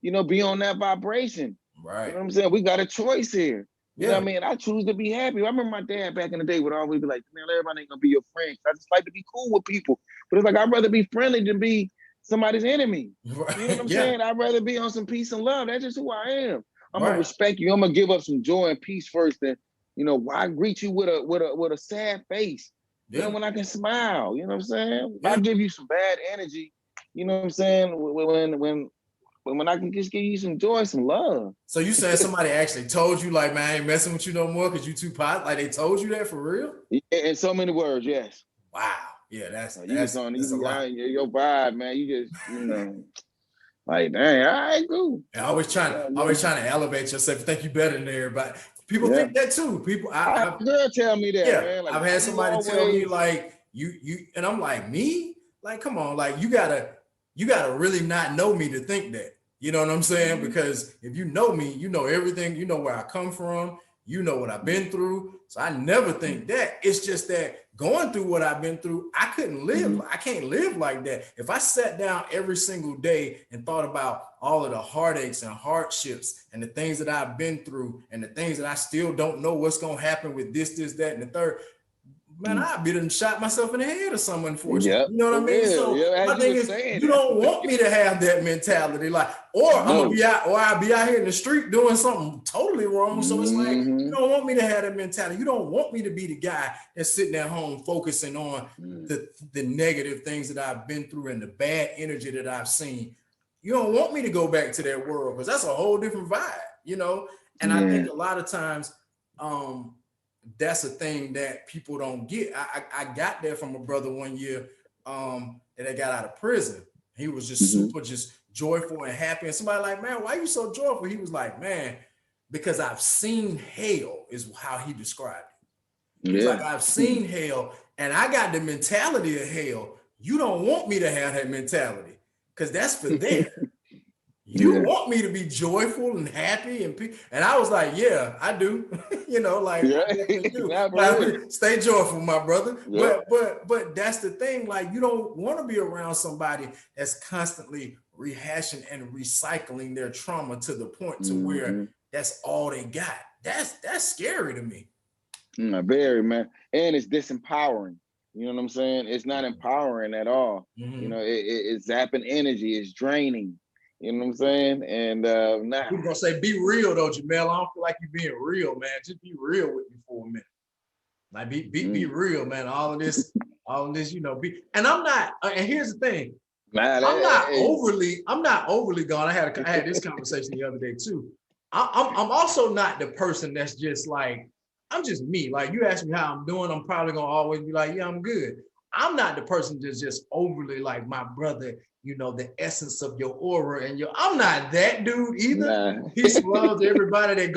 be on that vibration. Right. You know what I'm saying? We got a choice here. You know what I mean? I choose to be happy. I remember my dad back in the day would always be like, man, everybody ain't gonna be your friend. I just like to be cool with people. But it's like, I'd rather be friendly than be somebody's enemy. Right. You know what I'm saying? I'd rather be on some peace and love. That's just who I am. I'm gonna respect you. I'm gonna give up some joy and peace first. Then, why greet you with a sad face? When I can smile. You know what I'm saying? I give you some bad energy. You know what I'm saying? When I can just give you some joy, some love. So you saying somebody actually told you, like, man, I ain't messing with you no more because you too positive? Like, they told you that for real? Yeah, in so many words, yes. Wow. Yeah, that's a lot. Your vibe, man. You just, like, dang, all right, cool. And always trying to elevate yourself. Think you better than everybody. People think that too. People, girl tell me that. Yeah, man. Like, I've had somebody tell me like you, and I'm like, me? Like, come on, like you gotta really not know me to think that. You know what I'm saying? Because if you know me, you know everything. You know where I come from. You know what I've been through. So I never think that. It's just that going through what I've been through, I couldn't live. I can't live like that. If I sat down every single day and thought about all of the heartaches and hardships and the things that I've been through and the things that I still don't know what's going to happen with this, that, and the third, man, I'd be done shot myself in the head or something, unfortunately. Yep. You know what I mean? So my thing is, you don't want me to have that mentality, like, or I'm gonna be out, or I'll be out here in the street doing something totally wrong. So it's like, you don't want me to have that mentality. You don't want me to be the guy that's sitting at home focusing on the negative things that I've been through and the bad energy that I've seen. You don't want me to go back to that world because that's a whole different vibe, And I think a lot of times, that's a thing that people don't get. I got that from a brother one year that I got out of prison. He was just super just joyful and happy. And somebody like, man, why are you so joyful? He was like, man, because I've seen hell is how he described it. He's like, I've seen hell and I got the mentality of hell. You don't want me to have that mentality because that's for them. You want me to be joyful and happy and I was like, yeah, I do. Stay joyful, my brother. Yeah. But that's the thing. Like, you don't want to be around somebody that's constantly rehashing and recycling their trauma to the point to where that's all they got. That's scary to me. Very, man. And it's disempowering. You know what I'm saying? It's not empowering at all. It's zapping energy. It's draining. You know what I'm saying? And we're gonna say be real though, Jamel. I don't feel like you're being real, man. Just be real with me for a minute. Like be real, man. All of this, and I'm not, and here's the thing. I'm not overly gone. I had this conversation the other day too. I'm also not the person that's just like, I'm just me. Like, you ask me how I'm doing, I'm probably gonna always be like, yeah, I'm good. I'm not the person that's just overly like my brother, the essence of your aura and I'm not that dude either. Nah. Peace and love to everybody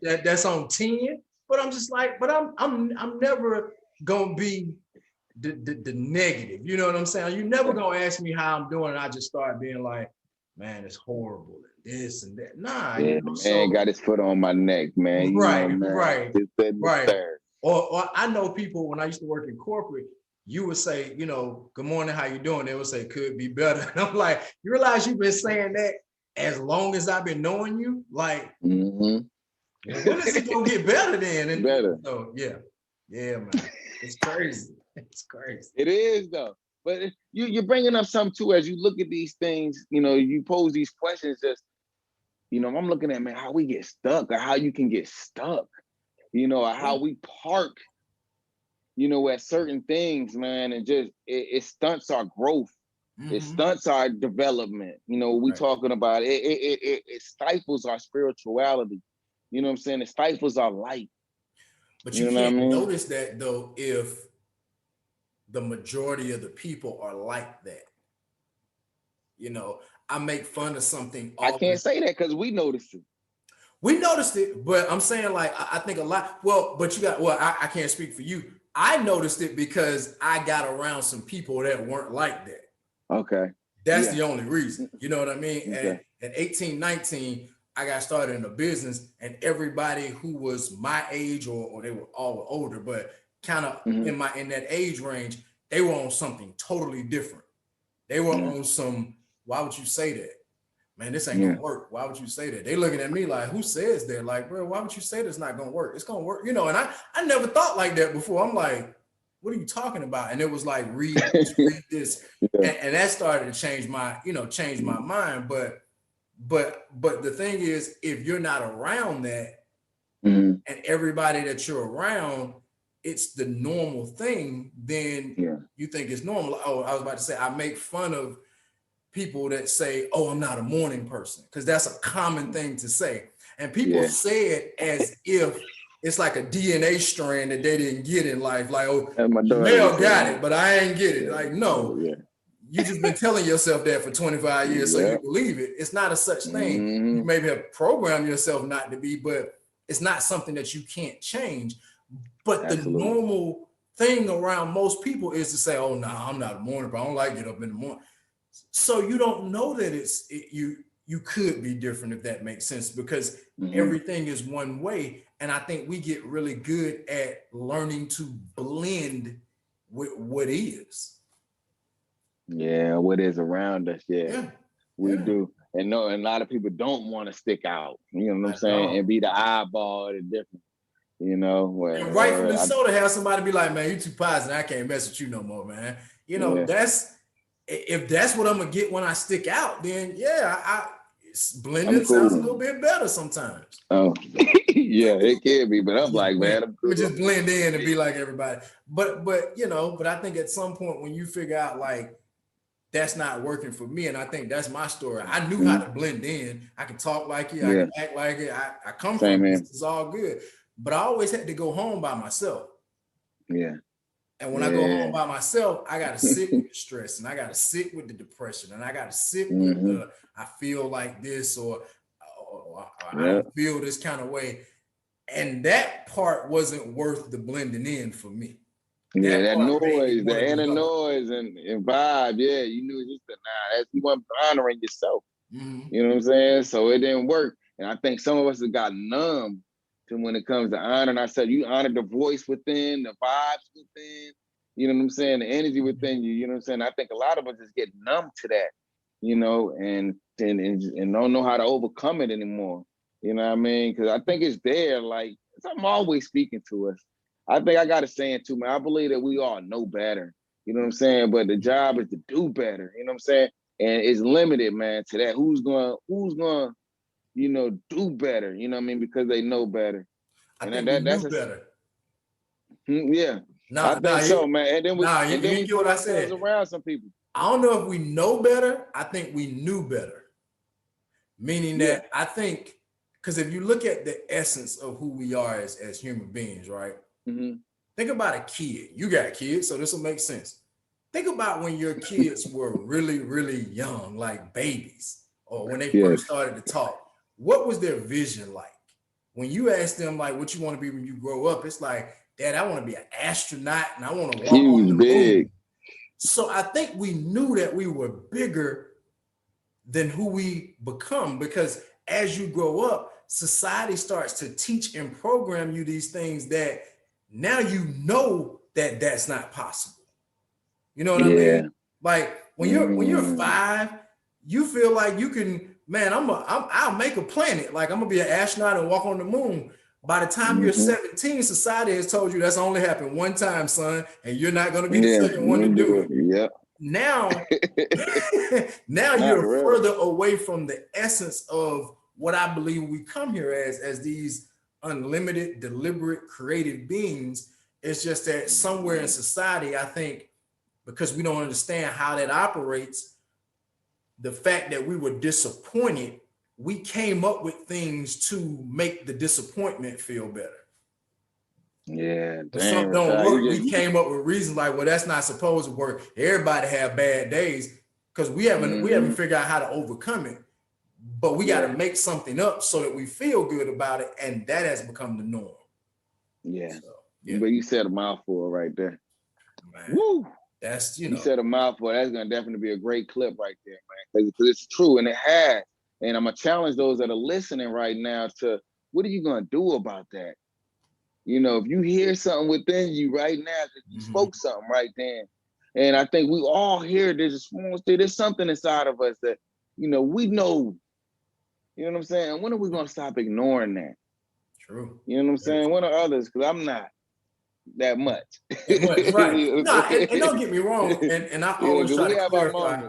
that's on 10. But I'm just like, but I'm never gonna be the negative. You know what I'm saying? You're never gonna ask me how I'm doing, and I just start being like, man, it's horrible and this and that. Nah, man got his foot on my neck, man. Right. Or I know people when I used to work in corporate. you would say, you know, good morning, how you doing? They would say, could be better. And I'm like, you realize you've been saying that as long as I've been knowing you? Like, when is it gonna get better then? And better. so yeah, man, it's crazy. It's crazy. It is though. But you're bringing up something too as you look at these things. You know, you pose these questions. Just, you know, I'm looking at, man, how we get stuck, or how you can get stuck. You know, or how we park, you know, at certain things, man, and just it stunts our growth. It stunts our development. You know, we talking about it stifles our spirituality. You know what I'm saying? It stifles our light. But you can't notice that though if the majority of the people are like that. You know, I make fun of something. I can't say that because we noticed it. We noticed it, but I'm saying like I think a lot. Well, but you got I can't speak for you. I noticed it because I got around some people that weren't like that. Okay. That's the only reason. You know what I mean? Okay. And at 18, 19, I got started in a business, and everybody who was my age or they were all older, but kind of in that age range, they were on something totally different. They were on some, why would you say that? Man, this ain't gonna work. Why would you say that? They looking at me like, who says that? Like, bro, why would you say that's not gonna work? It's gonna work, you know. And I never thought like that before. I'm like, what are you talking about? And it was like, read this, and that started to change my mind. But the thing is, if you're not around that, and everybody that you're around, it's the normal thing, then you think it's normal. Oh, I was about to say, I make fun of people that say, oh, I'm not a morning person, because that's a common thing to say. And people say it as if it's like a DNA strand that they didn't get in life. Like, oh, Jamel got it, but I ain't get it. Like, no, you just been telling yourself that for 25 years, so you believe it. It's not a such thing. You maybe have programmed yourself not to be, but it's not something that you can't change. But the normal thing around most people is to say, oh, no, I'm not a morning, but I don't like get up in the morning. So you don't know that you could be different, if that makes sense, because everything is one way. And I think we get really good at learning to blend with what is. Yeah, what is around us. We do. And no, and a lot of people don't want to stick out. You know what I'm saying? And be the eyeball or the different. You know, and rightfully so, to have somebody be like, man, you too positive, I can't mess with you no more, man. You know, if that's what I'm gonna get when I stick out, then blending sounds a little bit better sometimes. Oh, yeah, it can be, but I'm like, man, I'm cool. Just blend in and be like everybody. But I think at some point when you figure out like that's not working for me, and I think that's my story. I knew how to blend in. I can talk like it, I can act like it. I come from this, it's all good. But I always had to go home by myself. Yeah. And when I go home by myself, I got to sit with the stress, and I got to sit with the depression, and I got to sit with the, I feel like this, or I don't feel this kind of way. And that part wasn't worth the blending in for me. That noise, the inner noise and vibe. Yeah, you knew just that's you weren't honoring yourself. You know what I'm saying? So it didn't work. And I think some of us have got numb to when it comes to honoring ourselves. You honor the voice within, the vibes within, you know what I'm saying, the energy within you, you know what I'm saying? I think a lot of us just get numb to that, you know, and don't know how to overcome it anymore. You know what I mean? Because I think it's there, like, something always speaking to us. I think I got a saying too, man. I believe that we all know better, you know what I'm saying? But the job is to do better, you know what I'm saying? And it's limited, man, to that. Who's going you know, do better, you know what I mean? Because they know better. I think we knew better. Yeah. I think so, man. And then we get what I said around some people. I don't know if we know better. I think we knew better. Meaning that I think, because if you look at the essence of who we are as human beings, right? Think about a kid. You got kids, so this will make sense. Think about when your kids were really, really young, like babies, or when they first started to talk. What was their vision like? When you ask them, like, what you want to be when you grow up, it's like, Dad, I want to be an astronaut and I want to walk on the moon. So I think we knew that we were bigger than who we become, because as you grow up, society starts to teach and program you these things that now you know that that's not possible. You know what I mean? Like when you're 5, you feel like you can, man, I'll make a planet. Like I'm gonna be an astronaut and walk on the moon. By the time you're 17, society has told you that's only happened one time, son, and you're not gonna be the second one to do it. Yeah. Now, now you're further away from the essence of what I believe we come here as these unlimited, deliberate, creative beings. It's just that somewhere in society, I think, because we don't understand how that operates, the fact that we were disappointed, we came up with things to make the disappointment feel better. Yeah, but something don't work. We came up with reasons like, well, that's not supposed to work. Everybody have bad days because we haven't figured out how to overcome it. But we got to make something up so that we feel good about it, and that has become the norm. Yeah. So, but you said a mouthful right there. Man, woo! That's you said a mouthful. That's gonna definitely be a great clip right there, man. Because it's true, and it has. And I'm gonna challenge those that are listening right now to, what are you gonna do about that? You know, if you hear something within you right now, you spoke something right then. And I think we all hear there's something inside of us that, you know, we know. You know what I'm saying? When are we gonna stop ignoring that? True. You know what I'm saying? When are others? Because I'm not that much. Right. No, and don't get me wrong. And I always try to clarify,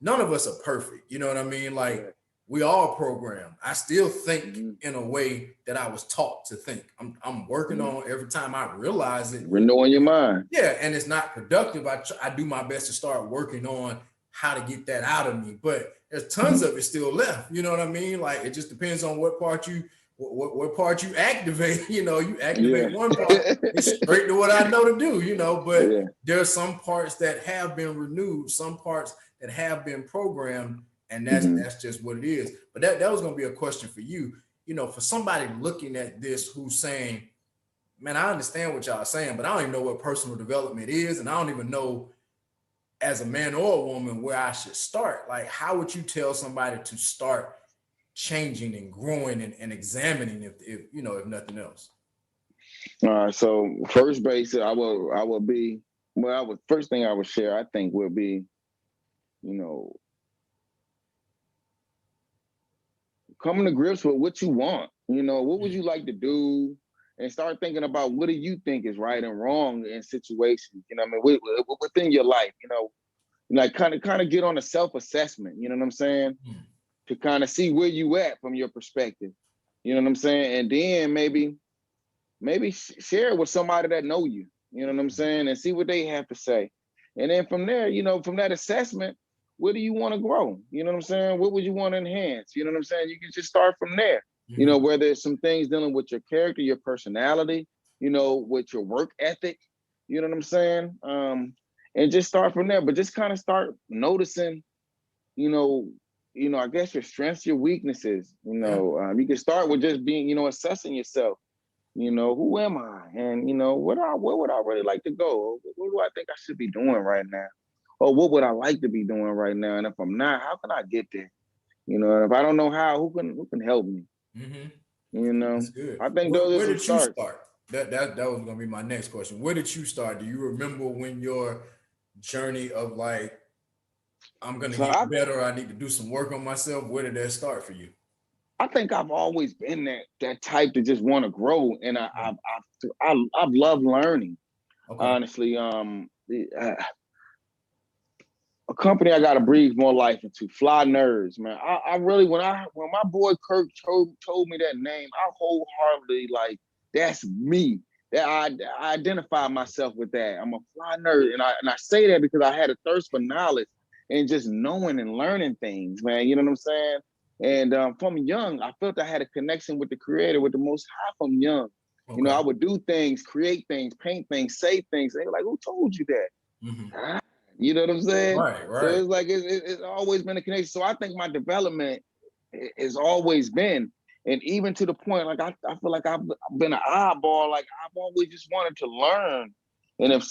none of us are perfect. You know what I mean? Like, we all programmed. I still think in a way that I was taught to think. I'm working on every time I realize it. Renewing your mind. Yeah, and it's not productive. I do my best to start working on how to get that out of me. But there's tons of it still left. You know what I mean? Like, it just depends on what part you activate. You know, you activate one part, it's straight to what I know to do, you know, but there are some parts that have been renewed, some parts that have been programmed. And that's just what it is. But that was going to be a question for you. You know, for somebody looking at this who's saying, man, I understand what y'all are saying, but I don't even know what personal development is. And I don't even know as a man or a woman where I should start. Like, how would you tell somebody to start changing and growing and examining if you know, if nothing else? All right. So first base, first thing I would share, I think, would be, you know, coming to grips with what you want. You know, what would you like to do? And start thinking about, what do you think is right and wrong in situations, you know what I mean, within your life, you know, like kind of get on a self-assessment, you know what I'm saying? To kind of see where you at from your perspective, you know what I'm saying? And then maybe share it with somebody that know you, you know what I'm saying? And see what they have to say. And then from there, you know, from that assessment, where do you want to grow? You know what I'm saying? What would you want to enhance? You know what I'm saying? You can just start from there. You know, whether it's some things dealing with your character, your personality, you know, with your work ethic, you know what I'm saying? And just start from there, but just kind of start noticing, you know, I guess your strengths, your weaknesses, you know, you can start with just being, you know, assessing yourself, you know, who am I? And, you know, where would I really like to go? What do I think I should be doing right now? Or what would I like to be doing right now? And if I'm not, how can I get there? You know, and if I don't know how, who can help me? You know, that's good. I think where did you start? That was gonna be my next question. Where did you start? Do you remember when your journey of like, I'm gonna get better, I need to do some work on myself? Where did that start for you? I think I've always been that type to just want to grow, and I've loved learning. Okay. Honestly, a company I gotta breathe more life into, Fly Nerds, man. I really, when my boy Kirk told me that name, I wholeheartedly, like, that's me. That I identify myself with that. I'm a fly nerd, and I say that because I had a thirst for knowledge and just knowing and learning things, man. You know what I'm saying? And from young, I felt I had a connection with the Creator, with the Most High from young. Okay. You know, I would do things, create things, paint things, say things. They were like, "Who told you that?" You know what I'm saying? Right. So it's like, it's always been a connection. So I think my development has always been, and even to the point, like, I feel like I've been an oddball. Like, I've always just wanted to learn. And if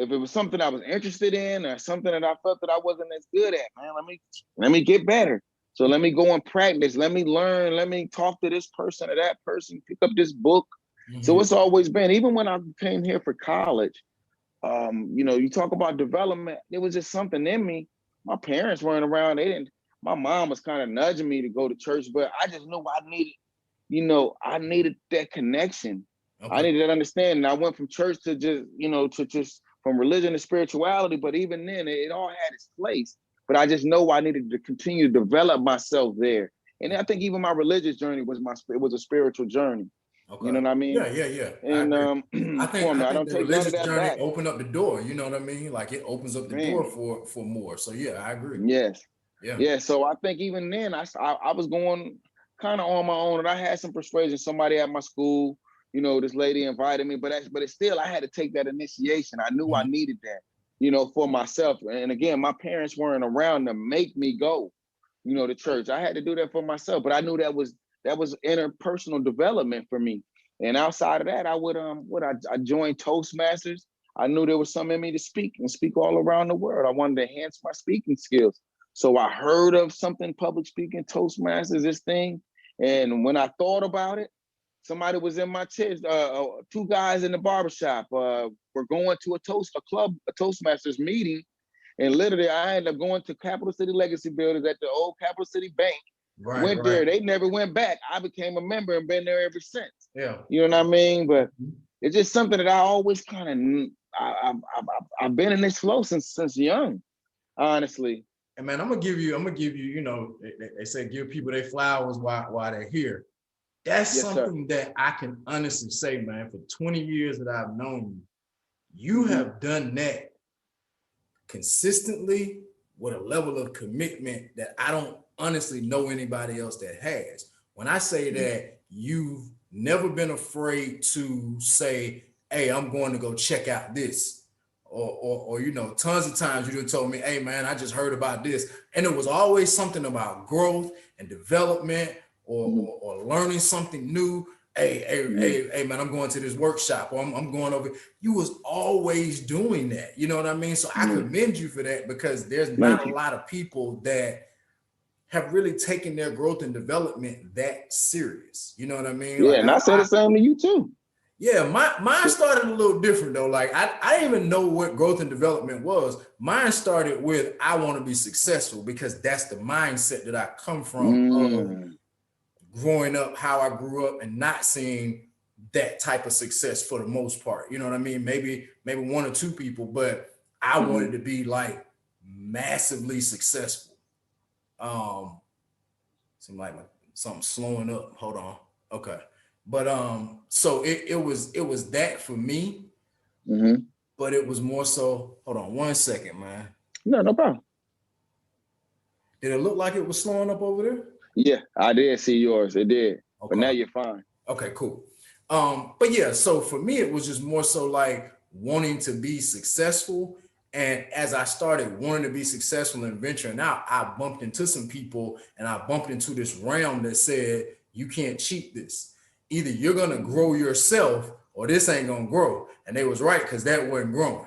it was something I was interested in, or something that I felt that I wasn't as good at, man, let me get better. So let me go and practice. Let me learn. Let me talk to this person or that person, pick up this book. So it's always been, even when I came here for college, You know, you talk about development, there was just something in me. My parents weren't around. My mom was kind of nudging me to go to church, but I just knew I needed, you know, I needed that connection. Okay. I needed that understanding. I went from church to just, you know, to just from religion to spirituality, but even then it all had its place. But I just know I needed to continue to develop myself there. And I think even my religious journey was a spiritual journey. Okay. You know what I mean? Yeah. And I think I don't the take none religious of that journey back. opened up the door. You know what I mean? Like it opens up the door Man. for more. So yeah, I agree. Yes. Yeah. Yeah. So I think even then I was going kind of on my own, and I had some persuasion. Somebody at my school, you know, this lady invited me, but it's still I had to take that initiation. I knew I needed that, you know, for myself. And again, my parents weren't around to make me go, you know, to church. I had to do that for myself. But I knew that was interpersonal development for me. And outside of that, I joined Toastmasters. I knew there was something in me to speak all around the world. I wanted to enhance my speaking skills. So I heard of something, public speaking, Toastmasters, this thing. And when I thought about it, somebody was in my chest. Two guys in the barbershop were going to a Toastmasters meeting. And literally, I ended up going to Capital City Legacy Builders at the old Capital City Bank. Went there. They never went back. I became a member and been there ever since. Yeah. You know what I mean? But it's just something that I always kind of, I've been in this flow since young, honestly. And man, I'm gonna give you, you know, they say give people their flowers while they're here. That's something that I can honestly say, man, for 20 years that I've known you, you have done that consistently with a level of commitment that I don't honestly know anybody else that has. When I say that you've never been afraid to say, hey, I'm going to go check out this. Or you know, tons of times you just told me, hey man, I just heard about this. And it was always something about growth and development or learning something new. Hey man, I'm going to this workshop, or I'm going over. You was always doing that. You know what I mean? So I commend you for that, because there's not a lot of people that have really taken their growth and development that serious. You know what I mean? Yeah, like, and I said the same to you too. Yeah, mine started a little different though. Like I didn't even know what growth and development was. Mine started with, I want to be successful, because that's the mindset that I come from growing up, how I grew up, and not seeing that type of success for the most part. You know what I mean? Maybe one or two people, but I wanted to be like massively successful. Seemed like something slowing up. Hold on. Okay. But so it was that for me, but it was more so. Hold on 1 second, man. No problem. Did it look like it was slowing up over there? Yeah, I did see yours. It did. Okay. But now you're fine. Okay, cool. But yeah, so for me, it was just more so like wanting to be successful. And as I started wanting to be successful and venturing out, I bumped into some people, and I bumped into this realm that said, you can't cheat this. Either you're going to grow yourself, or this ain't going to grow. And they was right, because that wasn't growing.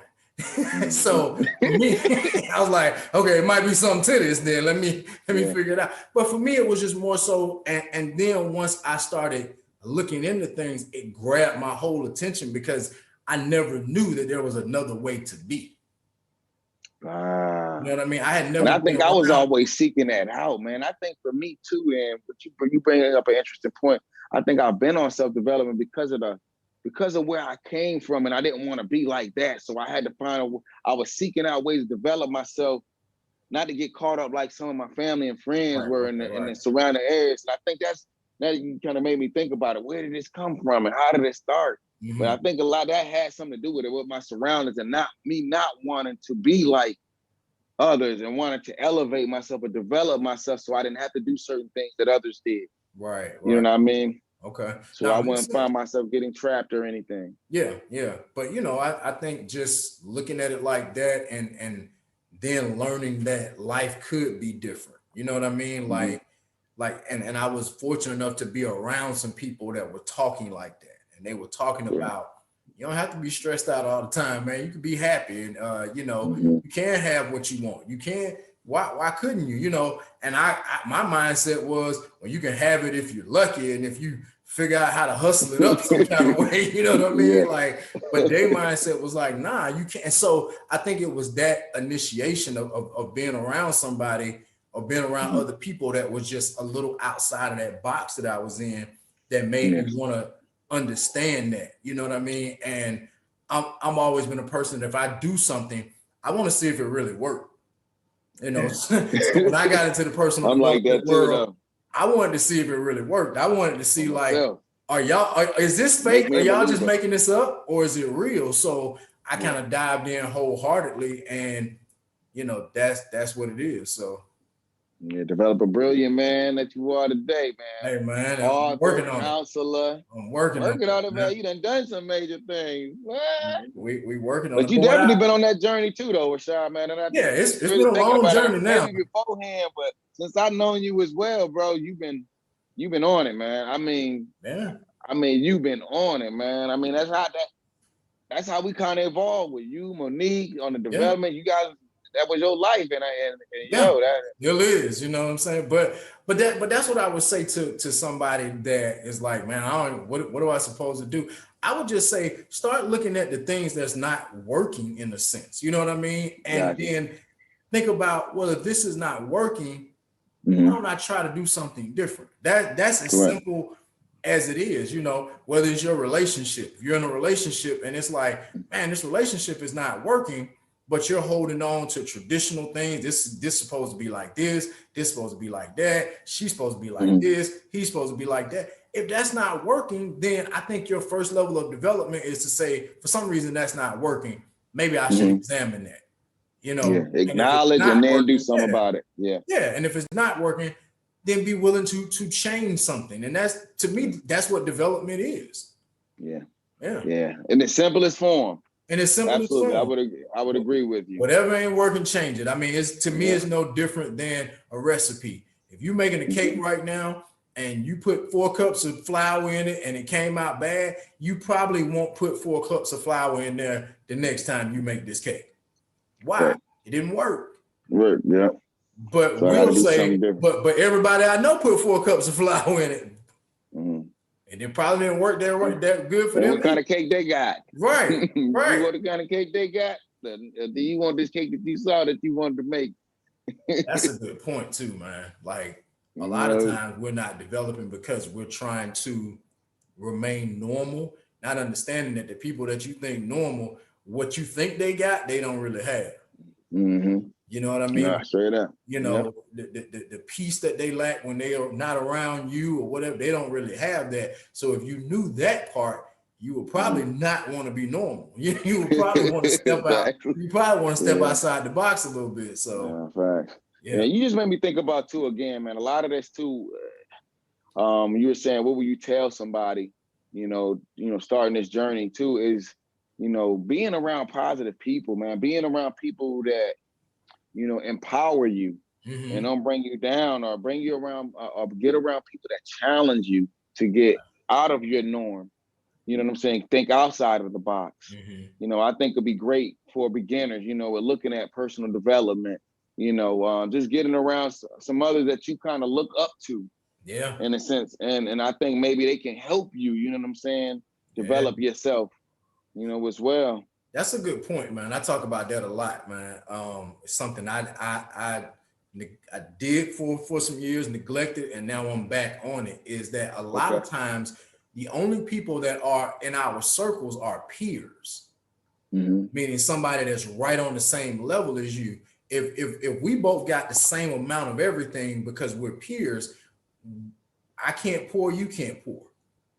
So for me, I was like, okay, it might be something to this then. Let me figure it out. But for me, it was just more so. And then once I started looking into things, it grabbed my whole attention, because I never knew that there was another way to be. You know what I mean? I had never. And I think I was always seeking that out, man. I think for me too, and you bring up an interesting point. I think I've been on self-development because of where I came from, and I didn't want to be like that. So I had to I was seeking out ways to develop myself, not to get caught up like some of my family and friends were in the surrounding areas. And I think that kind of made me think about it. Where did this come from, and how did it start? But I think a lot of that had something to do with it, with my surroundings, and not wanting to be like others, and wanted to elevate myself or develop myself, so I didn't have to do certain things that others did. Right. You know what I mean? Okay. So I wouldn't find myself getting trapped or anything. Yeah. But you know, I think just looking at it like that, and then learning that life could be different. You know what I mean? And I was fortunate enough to be around some people that were talking like that. And they were talking about, you don't have to be stressed out all the time, man. You can be happy, and you know, you can have what you want. You can. Why couldn't you? You know, and my mindset was, well, you can have it if you're lucky, and if you figure out how to hustle it up some kind of way, you know what I mean? Like, but their mindset was like, nah, you can't. And so I think it was that initiation of being around somebody or being around other people that was just a little outside of that box that I was in that made me want to understand that, you know what I mean? And I'm always been a person that if I do something, I want to see if it really worked. You know, so when I got into the personal development world, I wanted to see if it really worked. I wanted to see like, is this fake? Are y'all just making this up or is it real? So I kind of dived in wholeheartedly, and you know, that's what it is. So develop a brilliant man that you are today, man. Hey man, I'm working on counselor. I'm working on it, man. You done some major things. We working on it. But you definitely been on that journey too, though, Rashad, man. And it's been a long journey now. Beforehand, but since I've known you as well, bro, you've been on it, man. I mean, you've been on it, man. I mean, that's how we kind of evolved with you, Monique, on the development. You guys, that was your life, and that still is, you know what I'm saying? But that's what I would say to somebody that is like, man, what do I supposed to do? I would just say, start looking at the things that's not working in a sense, you know what I mean? And then think about, well, if this is not working, why don't I try to do something different? That's as simple as it is, you know, whether it's your relationship, if you're in a relationship and it's like, man, this relationship is not working, but you're holding on to traditional things. This is supposed to be like this supposed to be like that. She's supposed to be like this. He's supposed to be like that. If that's not working, then I think your first level of development is to say, for some reason that's not working. Maybe I should examine that. You know, acknowledge and then do something about it. Yeah. And if it's not working, then be willing to change something. And that's, to me, that's what development is. Yeah. In the simplest form. In its simplest form. I would agree with you. Whatever ain't working, change it. I mean, it's no different than a recipe. If you're making a cake right now and you put 4 cups of flour in it and it came out bad, you probably won't put 4 cups of flour in there the next time you make this cake. Why? Right. It didn't work. Yeah. But so we'll say, but everybody I know put 4 cups of flour in it. And it probably didn't work that good for them. What kind of cake they got? Right. What kind of cake they got? Do you want this cake that you saw that you wanted to make? That's a good point too, man. Like a lot of times we're not developing because we're trying to remain normal, not understanding that the people that you think normal, what you think they got, they don't really have. You know what I mean? Straight up. You know, the peace that they lack when they are not around you or whatever, they don't really have that. So if you knew that part, you would probably not want to be normal. You would probably want to step out. You probably want to step outside the box a little bit. So you just made me think about too, again, man, a lot of this too, you were saying, what will you tell somebody, you know, starting this journey too, is, you know, being around positive people, man, being around people that, you know, empower you and don't bring you down or bring you around or get around people that challenge you to get out of your norm. You know what I'm saying? Think outside of the box. You know, I think it'd be great for beginners, you know, we're looking at personal development, you know, just getting around some others that you kind of look up to. Yeah. In a sense. And I think maybe they can help you, you know what I'm saying? Develop yourself, you know, as well. That's a good point, man. I talk about that a lot, man. It's something I did for some years, neglected, and now I'm back on it, is that a lot of times the only people that are in our circles are peers, meaning somebody that's right on the same level as you. If we both got the same amount of everything because we're peers, I can't pour, you can't pour.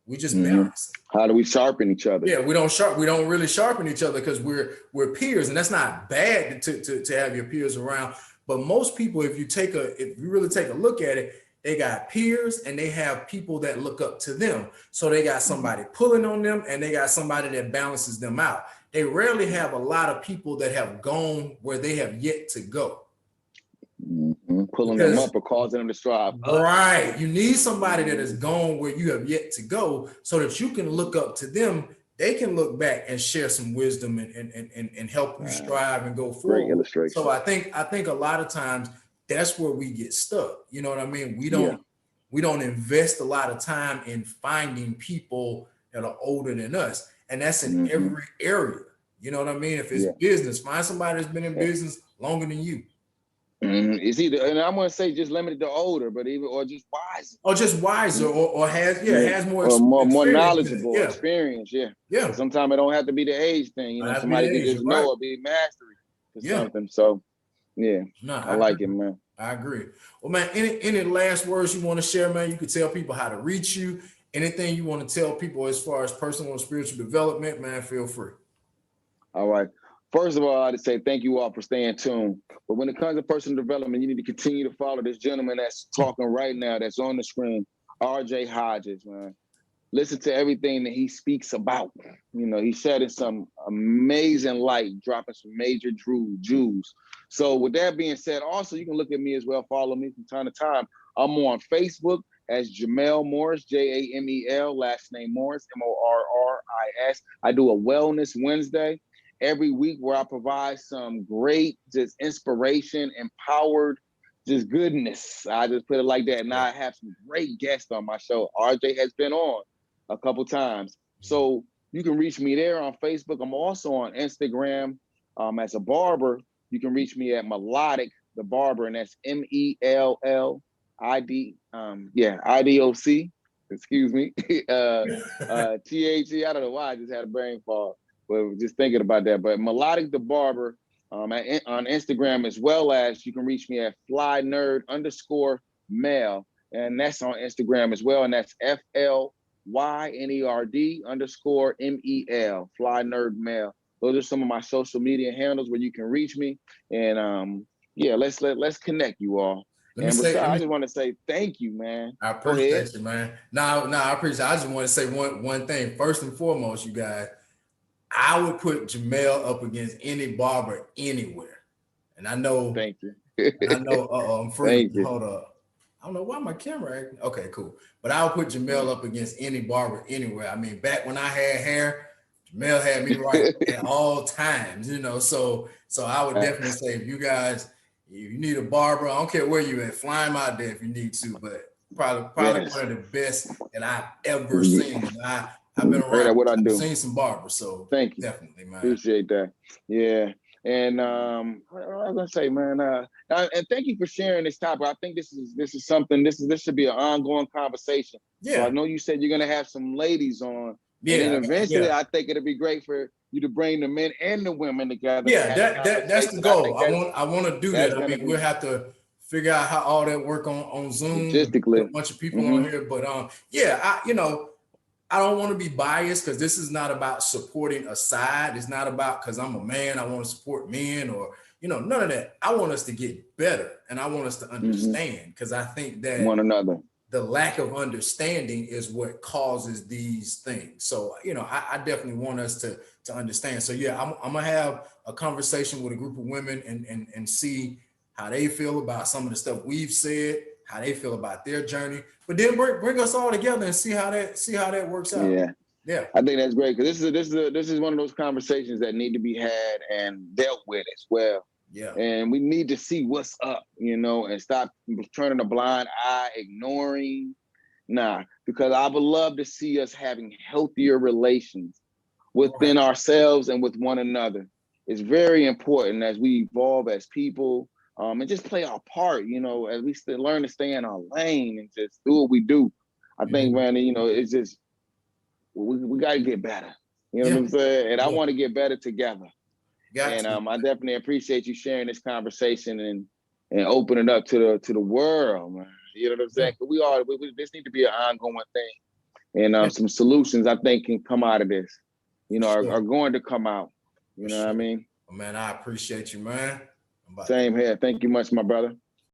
We just balance. How do we sharpen each other? Yeah, we don't really sharpen each other because we're peers, and that's not bad to have your peers around. But most people, if you really take a look at it, they got peers and they have people that look up to them. So they got somebody pulling on them and they got somebody that balances them out. They rarely have a lot of people that have gone where they have yet to go. Pulling them up or causing them to strive. Right. You need somebody that has gone where you have yet to go so that you can look up to them. They can look back and share some wisdom and help you strive and go forward. Great illustration. So I think a lot of times that's where we get stuck. You know what I mean? We we don't invest a lot of time in finding people that are older than us. And that's in every area. You know what I mean? If it's business, find somebody that's been in business longer than you. It's either, and I'm gonna say just limited to older, but even or just wiser. Or just wiser, or has more or more knowledgeable experience. Yeah. Sometimes it don't have to be the age thing. You know, somebody can just know or be mastery to something. So I like it, man. I agree. Well, man, any last words you want to share, man? You could tell people how to reach you. Anything you want to tell people as far as personal and spiritual development, man, feel free. All right. First of all, I'd say thank you all for staying tuned. But when it comes to personal development, you need to continue to follow this gentleman that's talking right now, that's on the screen, RJ Hodges, man. Listen to everything that he speaks about. You know, he's shedding some amazing light, dropping some major jewels. So with that being said, also, you can look at me as well. Follow me from time to time. I'm on Facebook as Jamel Morris, Jamel, last name Morris, Morris. I do a Wellness Wednesday every week where I provide some great just inspiration, empowered, just goodness. I just put it like that. And I have some great guests on my show. RJ has been on a couple times. So you can reach me there on Facebook. I'm also on Instagram as a barber. You can reach me at Melodic, the barber, and that's MELLIDOC. Excuse me. THE. I don't know why I just had a brain fog, but just thinking about that. But Melodic the barber on Instagram, as well as you can reach me at FlyNerd_male, and that's on Instagram as well, and that's FLYNERD_MEL, FlyNerdMale. Those are some of my social media handles where you can reach me, and let's connect, you all. I just want to say thank you, man. I appreciate you, man. I appreciate it. I just want to say one thing. First and foremost, you guys, I would put Jamel up against any barber anywhere. And I know. Thank you. I know. I'm free. Thank you. Hold up. I don't know why my camera acting. Okay, cool. But I would put Jamel up against any barber anywhere. I mean, back when I had hair, Jamel had me right at all times. You know, so I would definitely say if you guys. If you need a barber, I don't care where you at, fly him out there if you need to, but probably one of the best that I've ever seen. And I've been around, I've seen some barbers, so thank you. Definitely, man. Appreciate that. Yeah. And what I was gonna say, man, and thank you for sharing this topic. I think this is something, this should be an ongoing conversation. Yeah. So I know you said you're gonna have some ladies on. Yeah. And then eventually I think it'd be great for you to bring the men and the women together. Yeah, that's the goal. I want to do that. I mean, we'll have to figure out how all that work on Zoom. Logistically. A bunch of people on here, but I don't want to be biased because this is not about supporting a side. It's not about because I'm a man, I want to support men or none of that. I want us to get better and I want us to understand because I think that one another. The lack of understanding is what causes these things. So, I definitely want us to understand. So yeah, I'm gonna have a conversation with a group of women and see how they feel about some of the stuff we've said, how they feel about their journey, but then bring us all together and see how that works out. Yeah. I think that's great because this is one of those conversations that need to be had and dealt with as well. Yeah. And we need to see what's up, and stop turning a blind eye, ignoring. Because I would love to see us having healthier relations within ourselves and with one another. It's very important as we evolve as people and just play our part, as we still learn to stay in our lane and just do what we do. I think, man, it's just, we got to get better. You know what I'm saying? And I want to get better together. I definitely appreciate you sharing this conversation and opening up to the world, man. You know what I'm saying? This need to be an ongoing thing. And some solutions I think can come out of this, are going to come out. You know what I mean? Well, man, I appreciate you, man. Same here. Thank you much, my brother.